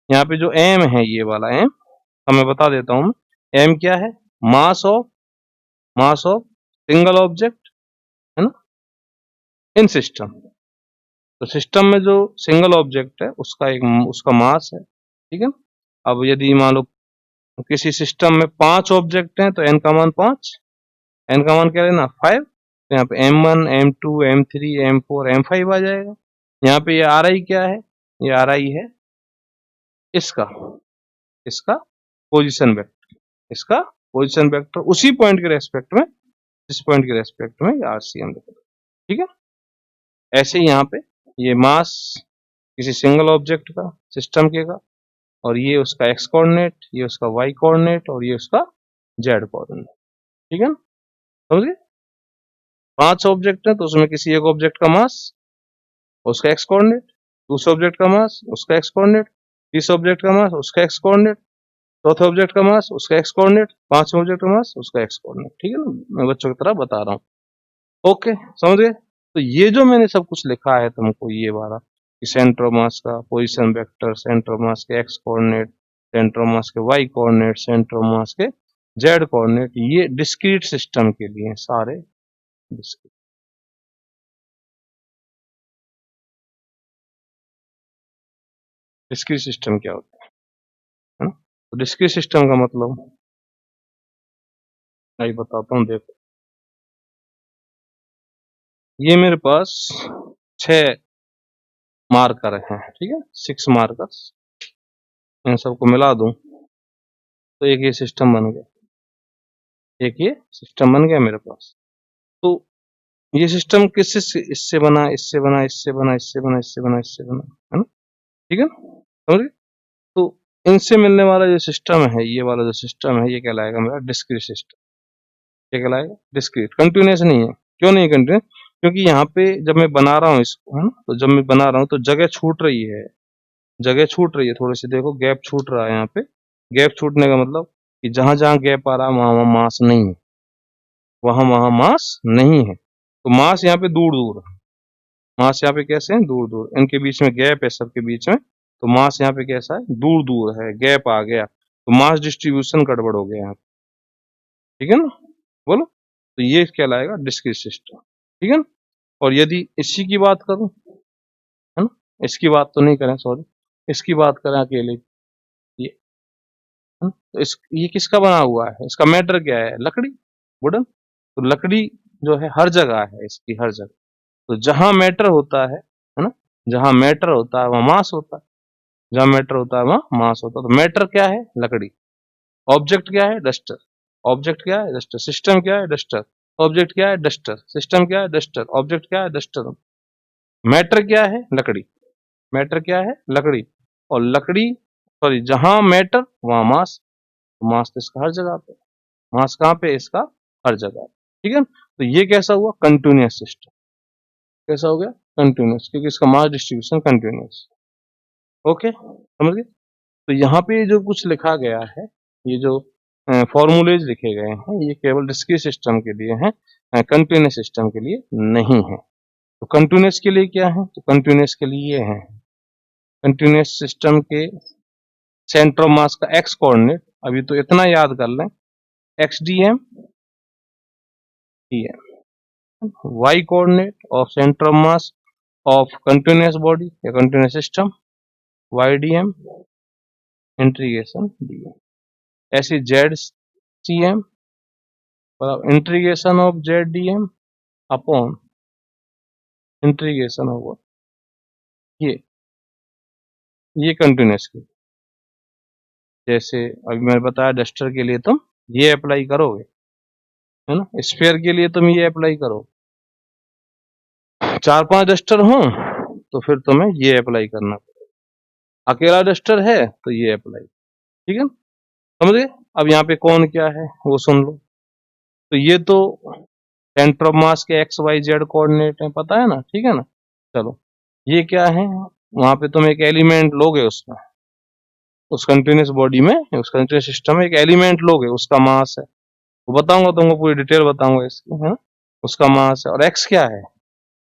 Speaker 1: यहाँ पे जो एम है ये वाला एम, तो मैं बता देता हूँ, एम क्या है, मास ऑफ सिंगल ऑब्जेक्ट, है ना, इन सिस्टम। तो सिस्टम में जो सिंगल ऑब्जेक्ट है उसका मास है, ठीक है। अब यदि मान लो किसी सिस्टम में 5 ऑब्जेक्ट हैं तो एन का मान 5, एन का मान क्या लेना 5, तो यहाँ पे m1 m2 m3 m4 m5 आ जाएगा। यहाँ पे ये आर आई क्या है, ये आर आई है इसका इसका पोजीशन वेक्टर, इसका पोजीशन वेक्टर उसी पॉइंट के रेस्पेक्ट में, जिस पॉइंट के रेस्पेक्ट में आरसीएम वेक्टर, ठीक है। ऐसे ही यहाँ पे ये मास किसी सिंगल ऑब्जेक्ट का सिस्टम के का, और ये उसका एक्स कोऑर्डिनेट, ये उसका वाई कोऑर्डिनेट और ये उसका जेड कोऑर्डिनेट, ठीक है ना, समझिए। 5 ऑब्जेक्ट है तो उसमें किसी एक ऑब्जेक्ट का मास उसका एक्स कोऑर्डिनेट, दूसरे ऑब्जेक्ट का मास उसका एक्स कोऑर्डिनेट, तीसरे ऑब्जेक्ट का मास उसका एक्स कोऑर्डिनेट, चौथे ऑब्जेक्ट का मास उसका एक्स कोऑर्डिनेट, पांचवें ऑब्जेक्ट का मास उसका एक्स कोऑर्डिनेट, ठीक है ना, मैं बच्चों की तरह बता रहा हूँ। ओके, समझ गए। तो ये जो मैंने सब कुछ लिखा है तुमको, ये वाला सेंटर ऑफ मास का position vector, centre of mass के X coordinate, centre of mass के Y coordinate, centre of mass के जेड कोऑर्डिनेट, ये डिस्क्रीट सिस्टम के लिए हैं सारे। डिस्क्रीट सिस्टम क्या होता है ना, तो डिस्क्रीट सिस्टम का मतलब मैं बताता हूँ, देखो ये मेरे पास 6 मार्कर हैं, ठीक है, 6 मार्कर्स, इन सबको मिला दूं तो एक ये सिस्टम बन गया, एक ये सिस्टम बन गया मेरे पास। तो ये सिस्टम किससे, इससे बना, इससे बना, इससे बना, इससे बना, इससे बना, इससे बना, है ना, ठीक है, समझ गए। तो इनसे मिलने वाला जो सिस्टम है, ये वाला जो सिस्टम है, ये कहलाएगा मेरा डिस्क्रीट सिस्टम। क्या कहलाएगा, डिस्क्रीट, कंटिन्यूस नहीं है। क्यों नहीं कंटिन्यूस, क्योंकि यहाँ पे जब मैं बना रहा हूँ इसको, है ना, तो जब मैं बना रहा हूँ तो जगह छूट रही है, जगह छूट रही है थोड़ी सी, देखो गैप छूट रहा है यहाँ पे। गैप छूटने का मतलब कि जहां जहां गैप आ रहा है वहां वहां मास नहीं है, वहां वहां मास नहीं है। तो मास यहाँ पे दूर दूर है, मास यहाँ पे कैसे है, दूर दूर, इनके बीच में गैप है सबके बीच में, तो मास यहाँ पे कैसा है, दूर दूर है, गैप आ गया, तो मास डिस्ट्रीब्यूशन गड़बड़ हो गया यहाँ, ठीक है ना, बोलो। तो ये कहलाएगा डिस्क्रीट सिस्टम, ठीक है ना। और यदि इसी की बात करूं, है ना, इसकी बात तो नहीं करें, सॉरी, इसकी बात करें अकेले, ये, है ना? तो ये किसका बना हुआ है, इसका मैटर क्या है, लकड़ी, वुडन। तो लकड़ी जो है हर जगह है इसकी, हर जगह। तो जहां मैटर होता है ना, जहां मैटर होता है वहां मास होता है, जहां मैटर होता है वहां मास होता है। तो मैटर क्या है, लकड़ी। ऑब्जेक्ट क्या है, डस्टर। ऑब्जेक्ट क्या है, डस्टर। सिस्टम क्या है, डस्टर। ऑब्जेक्ट क्या है, डस्टर। सिस्टम क्या है, डस्टर। ऑब्जेक्ट क्या है, डस्टर। मैटर क्या है, लकड़ी। मैटर क्या है, लकड़ी। और लकड़ी, सॉरी, जहां मैटर वहां मास, तो मास तो इसका हर जगह पे, मास कहाँ पे, इसका हर जगह, ठीक है। तो ये कैसा हुआ, कंटिन्यूस सिस्टम। कैसा हो गया, कंटिन्यूस, क्योंकि इसका मास डिस्ट्रीब्यूशन कंटिन्यूस। ओके, समझ गए। तो यहाँ पे जो कुछ लिखा गया है, ये जो फॉर्मूलेज लिखे गए हैं, ये केवल डिस्क्रीट सिस्टम के लिए हैं, कंटिन्यूस सिस्टम के लिए नहीं है। तो कंटिन्यूस के लिए क्या है, तो कंटिन्यूस के लिए ये है, कंटिन्यूस सिस्टम के सेंटर ऑफ मास का एक्स कोऑर्डिनेट, अभी तो इतना याद कर लें, X D M D M, Y coordinate of centre of mass of continuous body या continuous system YDM integration DM। ऐसी ZCM integration of ZDM upon integration होगा ये कंटिन्यूस की। जैसे अभी मैंने बताया डस्टर के लिए तुम ये अप्लाई करोगे, है ना, स्फीयर के लिए तुम ये अप्लाई करो, 4-5 डस्टर हो तो फिर तुम्हें ये अप्लाई करना पड़ेगा, अकेला डस्टर है तो ये अप्लाई, ठीक है, समझ गए। अब यहाँ पे कौन क्या है वो सुन लो। तो ये तो सेंटर ऑफ मास के XYZ कोऑर्डिनेट है, पता है ना, ठीक है ना। चलो ये क्या है, वहां पे तुम एक एलिमेंट लोगे, उसमें उस कंटिन्यूस बॉडी में, उस कंटिन्यूस सिस्टम में एक एलिमेंट लोगे, उसका मास है, वो बताऊंगा तुमको, पूरी डिटेल बताऊंगा इसकी, है ना। उसका मास है और x क्या है,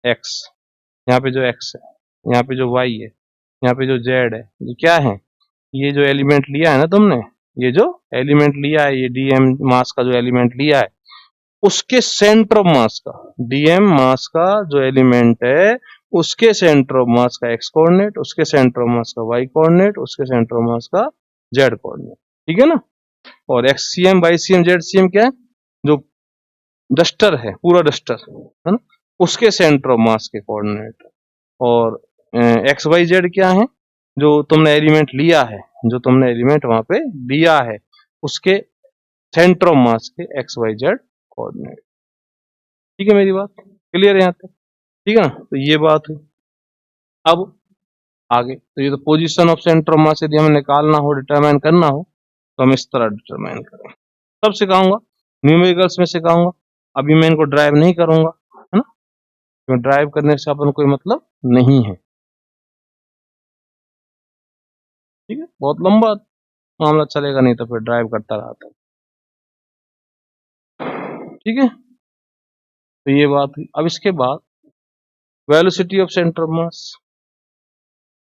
Speaker 1: x, यहाँ पे जो x है, यहाँ पे जो y है, यहाँ पे जो z है, ये क्या है, ये जो एलिमेंट लिया है ना तुमने, ये जो एलिमेंट लिया है, ये dm मास का जो एलिमेंट लिया है, उसके सेंटर ऑफ मास का, dm मास का जो एलिमेंट है उसके सेंटर ऑफ मास का x कोऑर्डिनेट, उसके सेंटर ऑफ मास का y कोऑर्डिनेट, उसके सेंटर ऑफ मास का z कोऑर्डिनेट, ठीक है ना। और XCM YCM ZCM क्या है, जो डस्टर है, पूरा डस्टर है ना, उसके सेंटर ऑफ मास के कोऑर्डिनेट। और XYZ क्या है, जो तुमने एलिमेंट लिया है, जो तुमने एलिमेंट वहां पे लिया है, उसके सेंटर ऑफ मास के XYZ कोऑर्डिनेट, ठीक है, मेरी बात क्लियर है यहाँ तक, ठीक है ना। तो ये बात हुई। अब आगे तो ये तो पोजीशन ऑफ सेंटर ऑफ मास यदि हमें निकालना हो, डिटरमाइन करना हो, तो हम इस तरह डिटरमाइन करें, सब सिखाऊंगा, न्यूमेरिकल्स में सिखाऊंगा, अभी मैं इनको ड्राइव नहीं करूंगा, है ना, क्योंकि ड्राइव करने से अपन कोई मतलब नहीं है, ठीक है, बहुत लंबा मामला चलेगा, नहीं तो फिर ड्राइव करता रहता, ठीक है। तो ये बात हुई। अब इसके बाद velocity of centre of mass,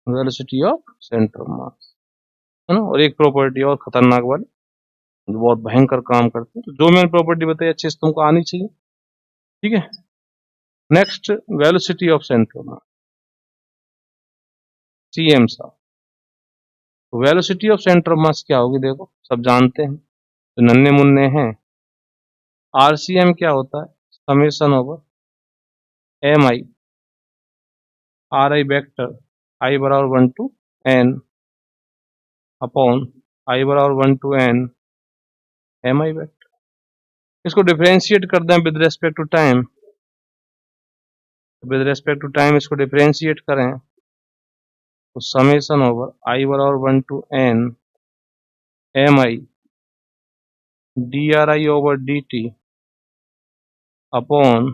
Speaker 1: velocity of centre of mass, है ना। और एक प्रॉपर्टी और खतरनाक वाली, जो बहुत भयंकर काम करती है, तो जो मैंने प्रॉपर्टी बताई अच्छे से तुमको आनी चाहिए, ठीक है। Next velocity of centre of mass, CM साहब। तो वेलोसिटी ऑफ सेंटर ऑफ मास क्या होगी, देखो सब जानते हैं, तो नन्हे मुन्ने हैं, RCM क्या होता है, summation over MI RI vector I बराबर 1 to N अपॉन I बराबर 1 to N MI वेक्टर। इसको डिफरेंशिएट कर दें with respect to time, with respect to time इसको डिफरेंशिएट करें, तो समेशन ओवर I बराबर 1 to N MI DRI over DT upon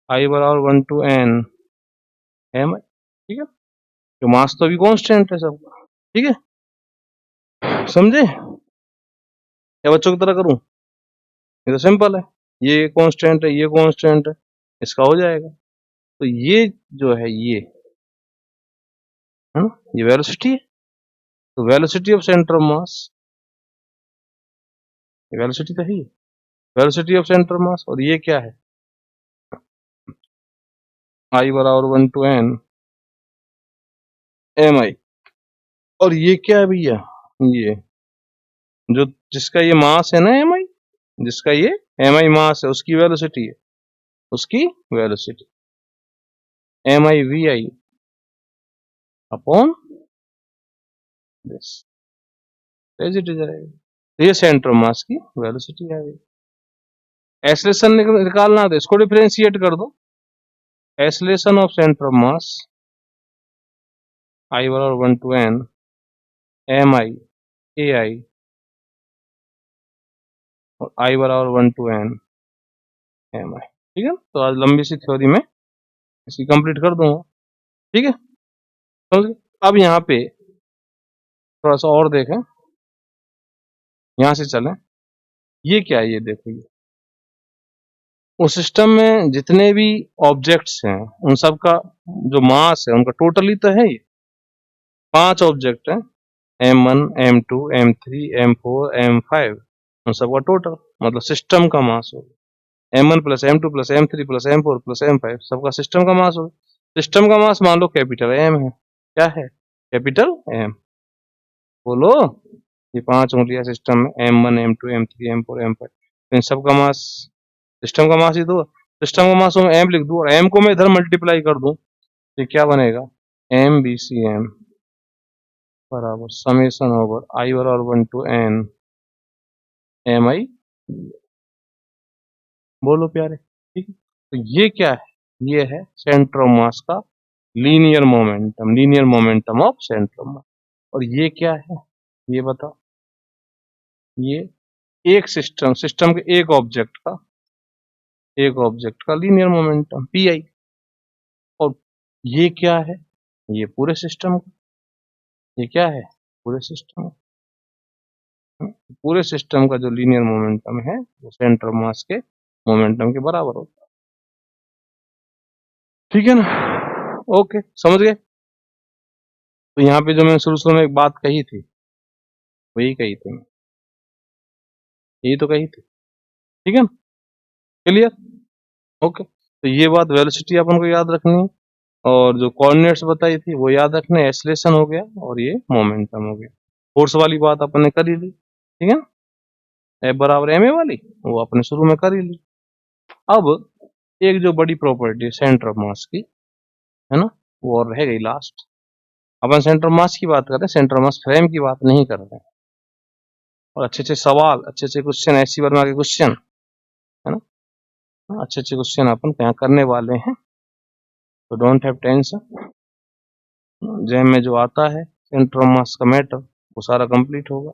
Speaker 1: I बराबर 1 to N MI, ठीक है। तो मास तो अभी कांस्टेंट है सबका, ठीक है, समझे, या बच्चों की तरह करूं, ये तो सिंपल है, ये कांस्टेंट है, ये कांस्टेंट है, इसका हो जाएगा। तो ये जो है ये, है ना, ये वेलोसिटी है, तो वेलोसिटी ऑफ सेंटर ऑफ मास, ये वेलोसिटी तो है, वेलोसिटी ऑफ सेंटर ऑफ मास, और ये क्या है, I बराबर 1 to N MI, और ये क्या है भैया, ये जो जिसका ये मास है ना MI, जिसका ये MI मास है, उसकी वेलोसिटी है, उसकी velocity MI VI upon this, ये सेंटर मास की वेलोसिटी है। एक्सेलरेशन निकालना तो इसको डिफरेंशिएट कर दो, acceleration of centre of mass I बराबर 1 to N MI AI और I बराबर 1 to N MI, ठीक है। तो आज लंबी सी थ्योरी में इसकी कंप्लीट कर दूंगा, ठीक है, समझ गए। अब यहाँ पे थोड़ा सा और देखें, यहाँ से चलें, ये क्या है, ये देखो, ये उस सिस्टम में जितने भी ऑब्जेक्ट्स हैं उन सब का जो मास है उनका टोटली तो है, ये 5 ऑब्जेक्ट हैं, M1 M2 M3 M4 M5, उन सबका टोटल मतलब सिस्टम का मास होगा, M1 plus M2 plus M3 plus M4 plus M5 सबका सिस्टम का मास होगा। सिस्टम का मास मान लो कैपिटल एम है, क्या है, कैपिटल एम। बोलो, ये 5 उंगलियां सिस्टम में, M1 M2 M3 M4 M5, इन सब का मास, सिस्टम का मास ही तो, सिस्टम का मास मैं एम लिख दूं और एम को मैं इधर मल्टीप्लाई कर दूं, तो क्या बनेगा, MBCM बराबर समेशन ओवर I बराबर 1 to N MI। बोलो प्यारे, ठीक है। तो ये क्या है, ये है सेंटर ऑफ मास का linear momentum, linear momentum of centre of मास। और ये क्या है, ये बताओ, ये एक सिस्टम, सिस्टम के एक ऑब्जेक्ट का, एक ऑब्जेक्ट का लीनियर मोमेंटम PI। और ये क्या है, ये पूरे सिस्टम का, ये क्या है, पूरे सिस्टम, पूरे सिस्टम का जो लीनियर मोमेंटम है वो सेंटर ऑफ मास के मोमेंटम के बराबर होता है, ठीक है ना। ओके, समझ गए। तो यहाँ पे जो मैंने शुरू शुरू में एक बात कही थी, वही कही थी मैं, यही तो कही थी, ठीक है ना, क्लियर। ओके, तो ये बात वेलोसिटी अपन को याद रखनी है, और जो कोऑर्डिनेट्स बताई थी वो याद रखने, एक्सेलरेशन हो गया और ये मोमेंटम हो गया। फोर्स वाली बात अपन ने कर ही ली, ठीक है ना, F बराबर ma वाली वो अपने शुरू में कर ही ली। अब एक जो बड़ी प्रॉपर्टी है सेंटर ऑफ मास की, है ना, वो और रह गई लास्ट। अपन सेंटर ऑफ मास की बात कर रहे हैं, सेंटर ऑफ मास फ्रेम की बात नहीं कर रहे हैं। और अच्छे अच्छे सवाल, अच्छे अच्छे क्वेश्चन, ऐसी वर्मा के क्वेश्चन, है ना, अच्छे अच्छे क्वेश्चन अपन यहाँ करने वाले हैं, तो डोंट हैव टेंशन। जैम में जो आता है सेंटर ऑफ मास का मैटर वो सारा कंप्लीट होगा।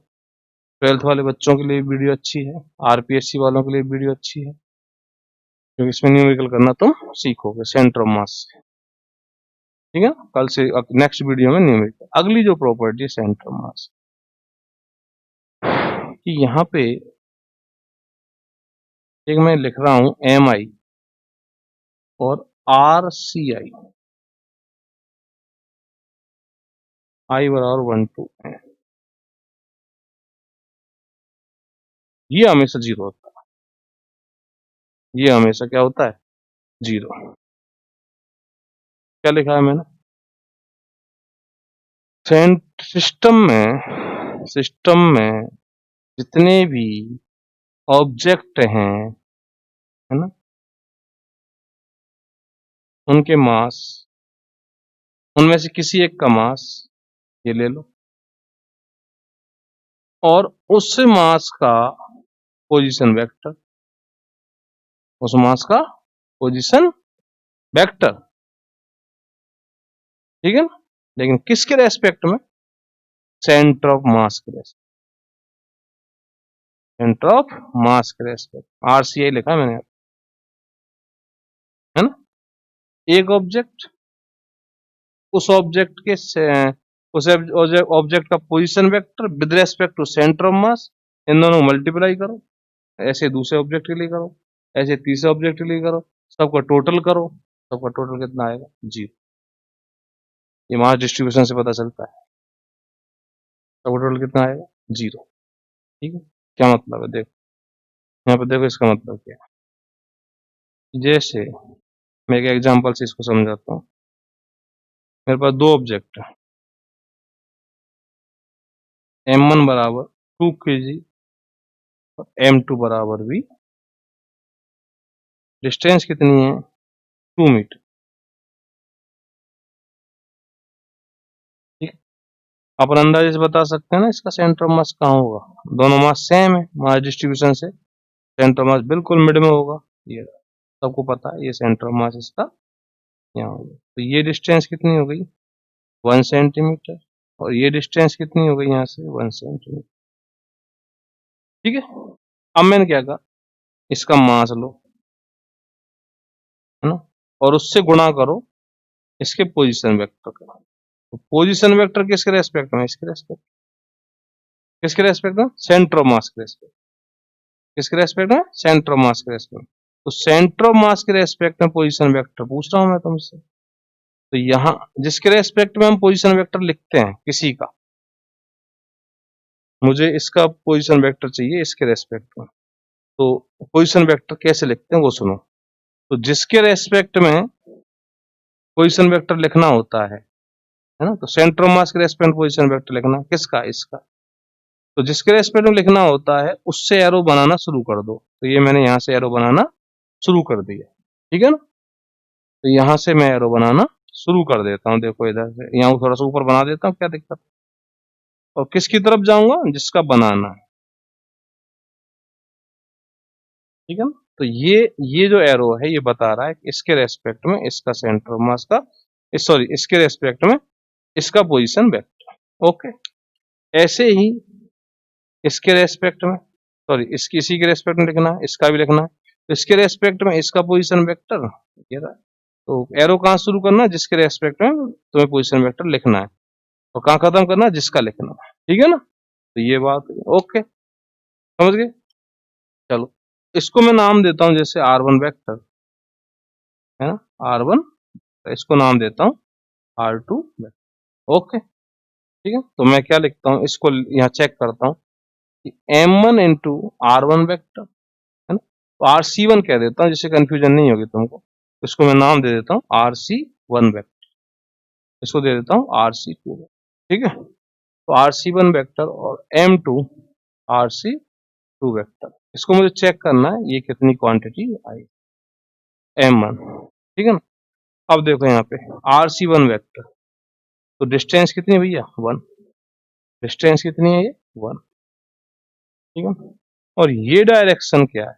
Speaker 1: 12th वाले बच्चों के लिए वीडियो अच्छी है, RPSC वालों के लिए वीडियो अच्छी है, क्योंकि इसमें न्यूमेरिकल करना तुम सीखोगे सेंटर ऑफ मास से, ठीक है। कल से नेक्स्ट वीडियो में न्यूमेरिकल। अगली जो प्रॉपर्टी है सेंटर ऑफ मास कि यहाँ पे एक मैं लिख रहा हूं MI और RCI, I बराबर 1 to N, ये हमेशा 0 होता है, ये हमेशा क्या होता है, 0। क्या लिखा है मैंने, सिस्टम में जितने भी ऑब्जेक्ट हैं, है ना, उनके मास, उनमें से किसी एक का मास ये ले लो, और उस मास का पोजीशन वेक्टर, उस मास का पोजीशन वेक्टर, ठीक है ना, लेकिन किसके रेस्पेक्ट में, सेंटर ऑफ मास के रेस्पेक्ट, सेंटर ऑफ मास के रेस्पेक्ट, RCI लिखा है मैंने, है ना। एक ऑब्जेक्ट, उस ऑब्जेक्ट के उस ऑब्जेक्ट का position vector with respect to centre of mass, इन दोनों को मल्टीप्लाई करो, ऐसे दूसरे ऑब्जेक्ट के लिए करो, ऐसे तीसरे ऑब्जेक्ट के लिए करो, सबका टोटल करो, सबका टोटल कितना आएगा, 0। ये मास डिस्ट्रीब्यूशन से पता चलता है, सबका टोटल कितना आएगा, 0, ठीक है। क्या मतलब है, देखो यहाँ पे, देखो इसका मतलब क्या है। जैसे मैं एक एग्जांपल से इसको समझाता हूँ। मेरे पास दो ऑब्जेक्ट है, M1 बराबर 2 kg और M2 बराबर भी, डिस्टेंस कितनी है, 2 मीटर, ठीक। अपन अंदाजे से बता सकते हैं ना इसका सेंटर ऑफ मास कहाँ होगा, दोनों मास सेम है, मास डिस्ट्रीब्यूशन से सेंटर ऑफ मास बिल्कुल मिड में होगा, ये सबको पता है, ये सेंटर ऑफ मास इसका यहाँ होगा। तो ये डिस्टेंस कितनी हो गई, 1 सेंटीमीटर, और ये डिस्टेंस कितनी हो गई यहाँ से, 1 सेंटीमीटर, ठीक है। अब मैंने क्या कहा, इसका मास लो, है ना, और उससे गुणा करो इसके पोजीशन वेक्टर का। तो पोजीशन वेक्टर किसके रेस्पेक्ट में, इसके रेस्पेक्ट, किसके रेस्पेक्ट में, सेंटर ऑफ मास के रेस्पेक्ट, किसके रेस्पेक्ट में, सेंटर ऑफ मास के रेस्पेक्ट में। तो सेंटर ऑफ मास के रेस्पेक्ट में पोजीशन वेक्टर पूछ रहा हूं मैं तुमसे। तो यहां जिसके रेस्पेक्ट में हम पोजीशन वेक्टर लिखते हैं किसी का, मुझे इसका पोजीशन वेक्टर चाहिए इसके रेस्पेक्ट में, तो पोजीशन वेक्टर कैसे लिखते हैं वो सुनो। तो जिसके रेस्पेक्ट में पोजीशन वेक्टर लिखना होता है ना, तो सेंटर ऑफ मास के रेस्पेक्ट में पोजीशन वेक्टर लिखना किसका, इसका। तो जिसके रेस्पेक्ट में लिखना होता है उससे एरो बनाना शुरू कर दो। तो ये मैंने यहाँ से एरो बनाना शुरू कर दिया, ठीक है ना। तो यहाँ से मैं एरो बनाना शुरू कर देता हूँ, देखो इधर से यहाँ थोड़ा सा ऊपर बना देता हूँ, क्या दिक्कत। और किसकी तरफ जाऊंगा, जिसका बनाना है, ठीक है ना। तो ये जो एरो है ये बता रहा है कि इसके रेस्पेक्ट में इसका सेंटर ऑफ मास का, सॉरी इसके रेस्पेक्ट में इसका पोजीशन वेक्टर। ओके, ऐसे ही इसके रेस्पेक्ट में, सॉरी इसकी इसी के रेस्पेक्ट में लिखना है, इसका भी लिखना है। तो इसके रेस्पेक्ट में इसका पोजीशन वेक्टर ये रहा। तो एरो कहाँ शुरू करना है, जिसके रेस्पेक्ट में तुम्हें पोजीशन वेक्टर लिखना है, और कहाँ खत्म करना है, जिसका लिखना है, ठीक है ना। तो ये बात ओके, समझ गए। चलो इसको मैं नाम देता हूँ जैसे R1 वेक्टर है ना, R1, इसको नाम देता हूँ R2 वेक्टर। ओके, ठीक है। तो मैं क्या लिखता हूँ, इसको यहाँ चेक करता हूँ कि M1 इंटू R1 वेक्टर है ना, तो RC1 कह देता हूँ जिससे कंफ्यूजन नहीं होगी तुमको। इसको मैं नाम दे देता हूँ RC1 वेक्टर, इसको दे देता हूँ RC2, ठीक है। तो RC1 वेक्टर और M2 RC2 वेक्टर, इसको मुझे चेक करना है ये कितनी क्वांटिटी आई, M1, ठीक है ना। अब देखो यहाँ पे RC1 वेक्टर, तो डिस्टेंस कितनी है भैया, 1, डिस्टेंस कितनी है ये 1, ठीक है। और ये डायरेक्शन क्या है,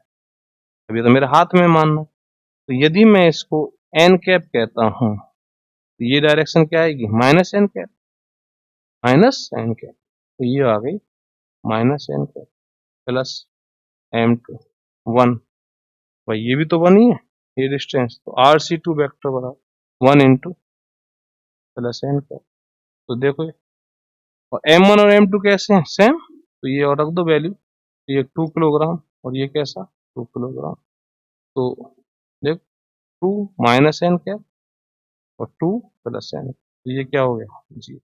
Speaker 1: अभी तो मेरे हाथ में मानना। तो यदि मैं इसको एन कैप कहता हूं तो ये डायरेक्शन क्या आएगी, minus N cap, minus N cap. तो ये आ गई minus N cap plus M2 1, भाई ये भी तो 1 ही है ये डिस्टेंस। तो RC2 वेक्टर बराबर 1 इंटू प्लस एन कैप। तो देखो ये, और M1 और M2 कैसे हैं, सेम। तो ये और रख दो वैल्यू, तो ये 2 किलोग्राम और ये कैसा 2 किलोग्राम। तो देख 2 माइनस एन कैप और 2 प्लस एन, तो ये क्या हो गया जी,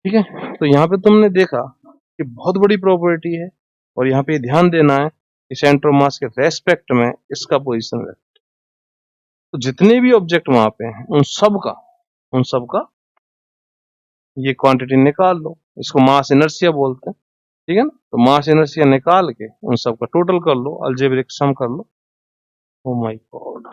Speaker 1: ठीक है। तो यहाँ पे तुमने देखा कि बहुत बड़ी प्रॉपर्टी है, और यहाँ पे ध्यान देना है कि सेंटर ऑफ मास के रेस्पेक्ट में इसका पोजीशन है। तो जितने भी ऑब्जेक्ट वहां पे हैं उन सब का ये क्वांटिटी निकाल लो, इसको मास इनर्शिया बोलते हैं, ठीक है ना। तो मास इनर्शिया निकाल के उन सब का टोटल कर लो, अलजेब्रिक सम कर लो। Oh my God,